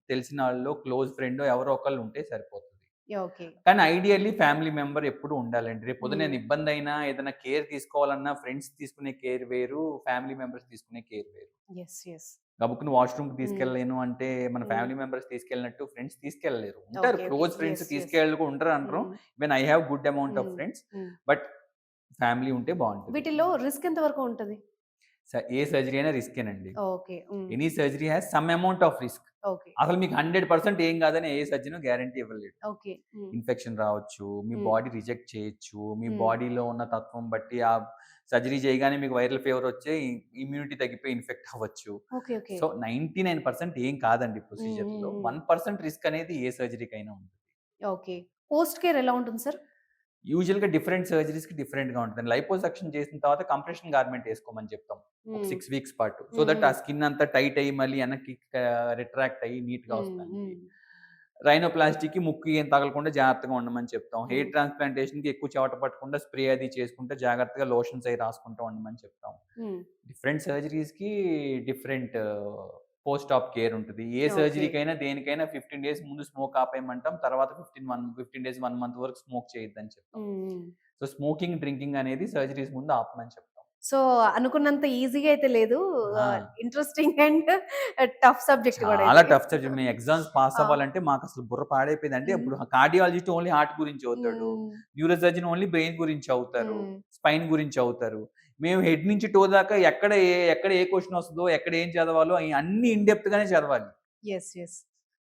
తెలిసిన వాళ్ళు, క్లోజ్ ఫ్రెండ్ ఎవరో ఒకళ్ళు ఉంటే సరిపోతుంది. ఓకే. కానీ ఐడియల్లీ ఫ్యామిలీ మెంబర్ ఎప్పుడు ఉండాలండి. రేపు పొద్దున నేను ఇబ్బంది అయినా ఏదైనా కేర్ తీసుకోవాలన్నా ఫ్రెండ్స్ తీసుకునే కేర్ వేరు, ఫ్యామిలీ మెంబర్స్ తీసుకునే కేర్ వేరు. గబుక్కుని వాష్‌రూమ్‌కి తీసుకెళ్ళలేను అంటే మన ఫ్యామిలీ మెంబర్స్ తీసుకెళ్ళినట్టు ఫ్రెండ్స్ తీసుకెళ్ళలేరు. ఉంటారు క్లోజ్ ఫ్రెండ్స్ తీసుకెళ్ళకు ఉంటారు అంటారు. Even I have good amount of friends. But family ఉంటే బాగుంటుంది. వీటిలో రిస్క్ ఎంత వరకు ఉంటది? ఏ సర్జరీ అయినా రిస్కేనండి. Okay. Any surgery has some amount of risk. Okay. అసలు మీకు 100% ఏం కాదని ఏ సర్జన్ గ్యారంటీ ఇవ్వలేడు. ఓకే. ఇన్ఫెక్షన్ రావచ్చు, మీ బాడీ రిజెక్ట్ చేయొచ్చు, మీ బాడీలో ఉన్న తత్వం బట్టి ఆ సర్జరీ చేయగానే మీకు వైరల్ ఫీవర్ వచ్చి ఇమ్యూనిటీ తగ్గిపోయి ఇన్ఫెక్ట్ అవ్వచ్చు. సో 99% ఏం కాదండి ప్రొసీజర్‌లో. 1% రిస్క్ అనేది ఏ సర్జరీకైనా ఉంటుంది. ఓకే. పోస్ట్ కేర్ ఎలా ఉంటుంది సార్? యూజువల్‌గా డిఫరెంట్ సర్జరీస్‌కి డిఫరెంట్‌గా ఉంటుందండి. లైపోసక్షన్ చేసిన తర్వాత కంప్రెషన్ గార్మెంట్ ఏసుకోమని చెప్తాం. ఒక 6 వీక్స్ పాటు. సో దట్ ఆ స్కిన్ అంతా టైట్ అయ్యి మళ్ళీ వెనక్కి రిట్రాక్ట్ అయ్యి నీట్‌గా వస్తాయి. రైనోప్లాస్టీకి ముక్కు ఏం తగలకుండా జాగ్రత్తగా ఉండమని చెప్తాం. హెయిర్ ట్రాన్స్‌ప్లాంటేషన్‌కి ఎక్కువ చెమట పట్టకుండా స్ప్రే అది చేసుకుంటే జాగ్రత్తగా లోషన్స్ అయి రాసుకుంటూ ఉండమని చెప్తాం. డిఫరెంట్ సర్జరీస్‌కి డిఫరెంట్ పోస్ట్ ఆప్ కేర్ ఉంటుంది. ఏ సర్జరీకైనా దేనికైనా 15 డేస్ ముందు స్మోక్ ఆపేయమంటాం. తర్వాత 15 డేస్ 1 మంత్ వరకు స్మోక్ చేయొద్దని చెప్తాం. సో స్మోకింగ్, డ్రింకింగ్ అనేది సర్జరీస్ ముందు ఆపమని చెప్తాం. సో అనుకున్నంత ఈజీగా అయితే లేదు. ఇంట్రెస్టింగ్ అండ్ టఫ్ సబ్జెక్ట్ కూడా. చాలా టఫ్ సబ్జెక్ట్. మేము ఎగ్జామ్స్ పాస్ అవ్వాలంటే మాకు అసలు బుర్ర పాడైపోయింది. అంటే ఇప్పుడు కార్డియాలజిస్ట్ ఓన్లీ హార్ట్ గురించి అవుతాడు, న్యూరోసర్జన్ ఓన్లీ బ్రెయిన్ గురించి అవుతారు, స్పైన్ గురించి అవుతారు. మేము హెడ్ నుంచి టో దాకా ఎక్కడ ఏ క్వశ్చన్ వస్తుందో, ఎక్కడ ఏం చదవాలో అన్ని ఇన్ డెప్త్ గానే చదవాలి.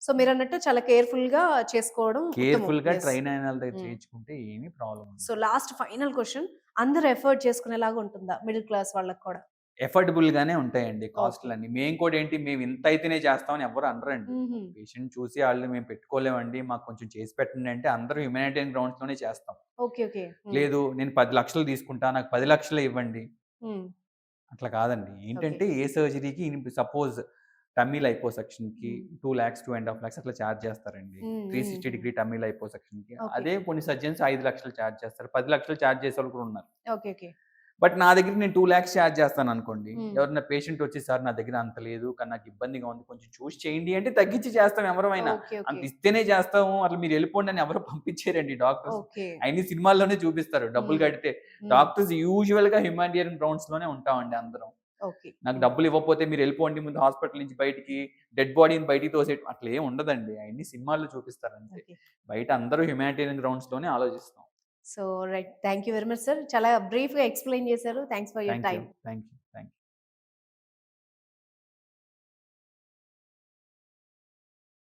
సో మీరన్నట్టు చాలా కేర్‌ఫుల్‌గా చేసుకోవడం కేర్‌ఫుల్‌గా ట్రైన్ అయిన వాళ్ళ దగ్గర చేయించుకుంటే ఏమీ ప్రాబ్లమ్ ఉండదు. సో లాస్ట్ ఫైనల్ క్వశ్చన్, అందరూ ఎఫర్ట్ చేసుకునేలాగా ఉంటుందా మిడిల్ క్లాస్ వాళ్ళకి కూడా? ఎఫర్డబుల్ గానే ఉంటాయండి కాస్ట్‌లన్నీ. మేము కూడా ఏంటి మేము ఇంత అయితేనే చేస్తామని ఎవరు అనరండి. పేషెంట్ చూసి వాళ్ళు మేము పెట్టుకోలేమండి మాకు కొంచెం చేసి పెట్టండి అంటే అందరూ హ్యుమానిటేరియన్ గ్రౌండ్స్ లోనే చేస్తాం. లేదు నేను 10 లక్షలు తీసుకుంటా నాకు 10 లక్షలే ఇవ్వండి అట్లా కాదండి. ఏంటంటే ఏ సర్జరీకి సపోజ్ టమ్మీ లైపోసక్షన్‌కి 2 lakhs 2.5 lakhs అట్లా చార్జ్ చేస్తారండి. 360 డిగ్రీ టమ్మీ లైపోసక్షన్‌కి. అదే కొన్ని సర్జన్స్ 5 లక్షలు చార్జ్ చేస్తారు. 10 లక్షలు చార్జ్ చేసేవాళ్ళు కూడా ఉన్నారు. బట్ నా దగ్గర నేను 2 lakhs చార్జ్ చేస్తాను అనుకోండి. ఎవరైనా పేషెంట్ వచ్చి సార్ నా దగ్గర అంత లేదు కానీ నాకు ఇబ్బందిగా ఉంది కొంచెం చూసి చేయండి అంటే తగ్గించి చేస్తాం ఎవరైనా. అంత ఇస్తేనే చేస్తాము అట్లా మీరు వెళ్ళిపోండి అని ఎవరు పంపించారండి డాక్టర్స్. అన్ని సినిమాల్లోనే చూపిస్తారు డబ్బులు కడితే. డాక్టర్స్ యూజువల్ గా హ్యుమానిటేరియన్ గ్రౌండ్స్ లోనే ఉంటామండి అందరం. నాకు డబ్బులు ఇవ్వకపోతే మీరు వెళ్ళిపోండి ముందు హాస్పిటల్ నుంచి బయటికి, డెడ్ బాడీని బయటికి తోసేయడం అట్లా ఏం ఉండదండి. అన్ని సినిమాల్లో చూపిస్తారు అంతే. బయట అందరూ హ్యుమానిటేరియన్ గ్రౌండ్స్ లోనే ఆలోచిస్తాం. So right, thank you very much sir. చాలా బ్రీఫ్ గా ఎక్స్ప్లెయిన్ చేశారు. Thanks for your time. Thank you.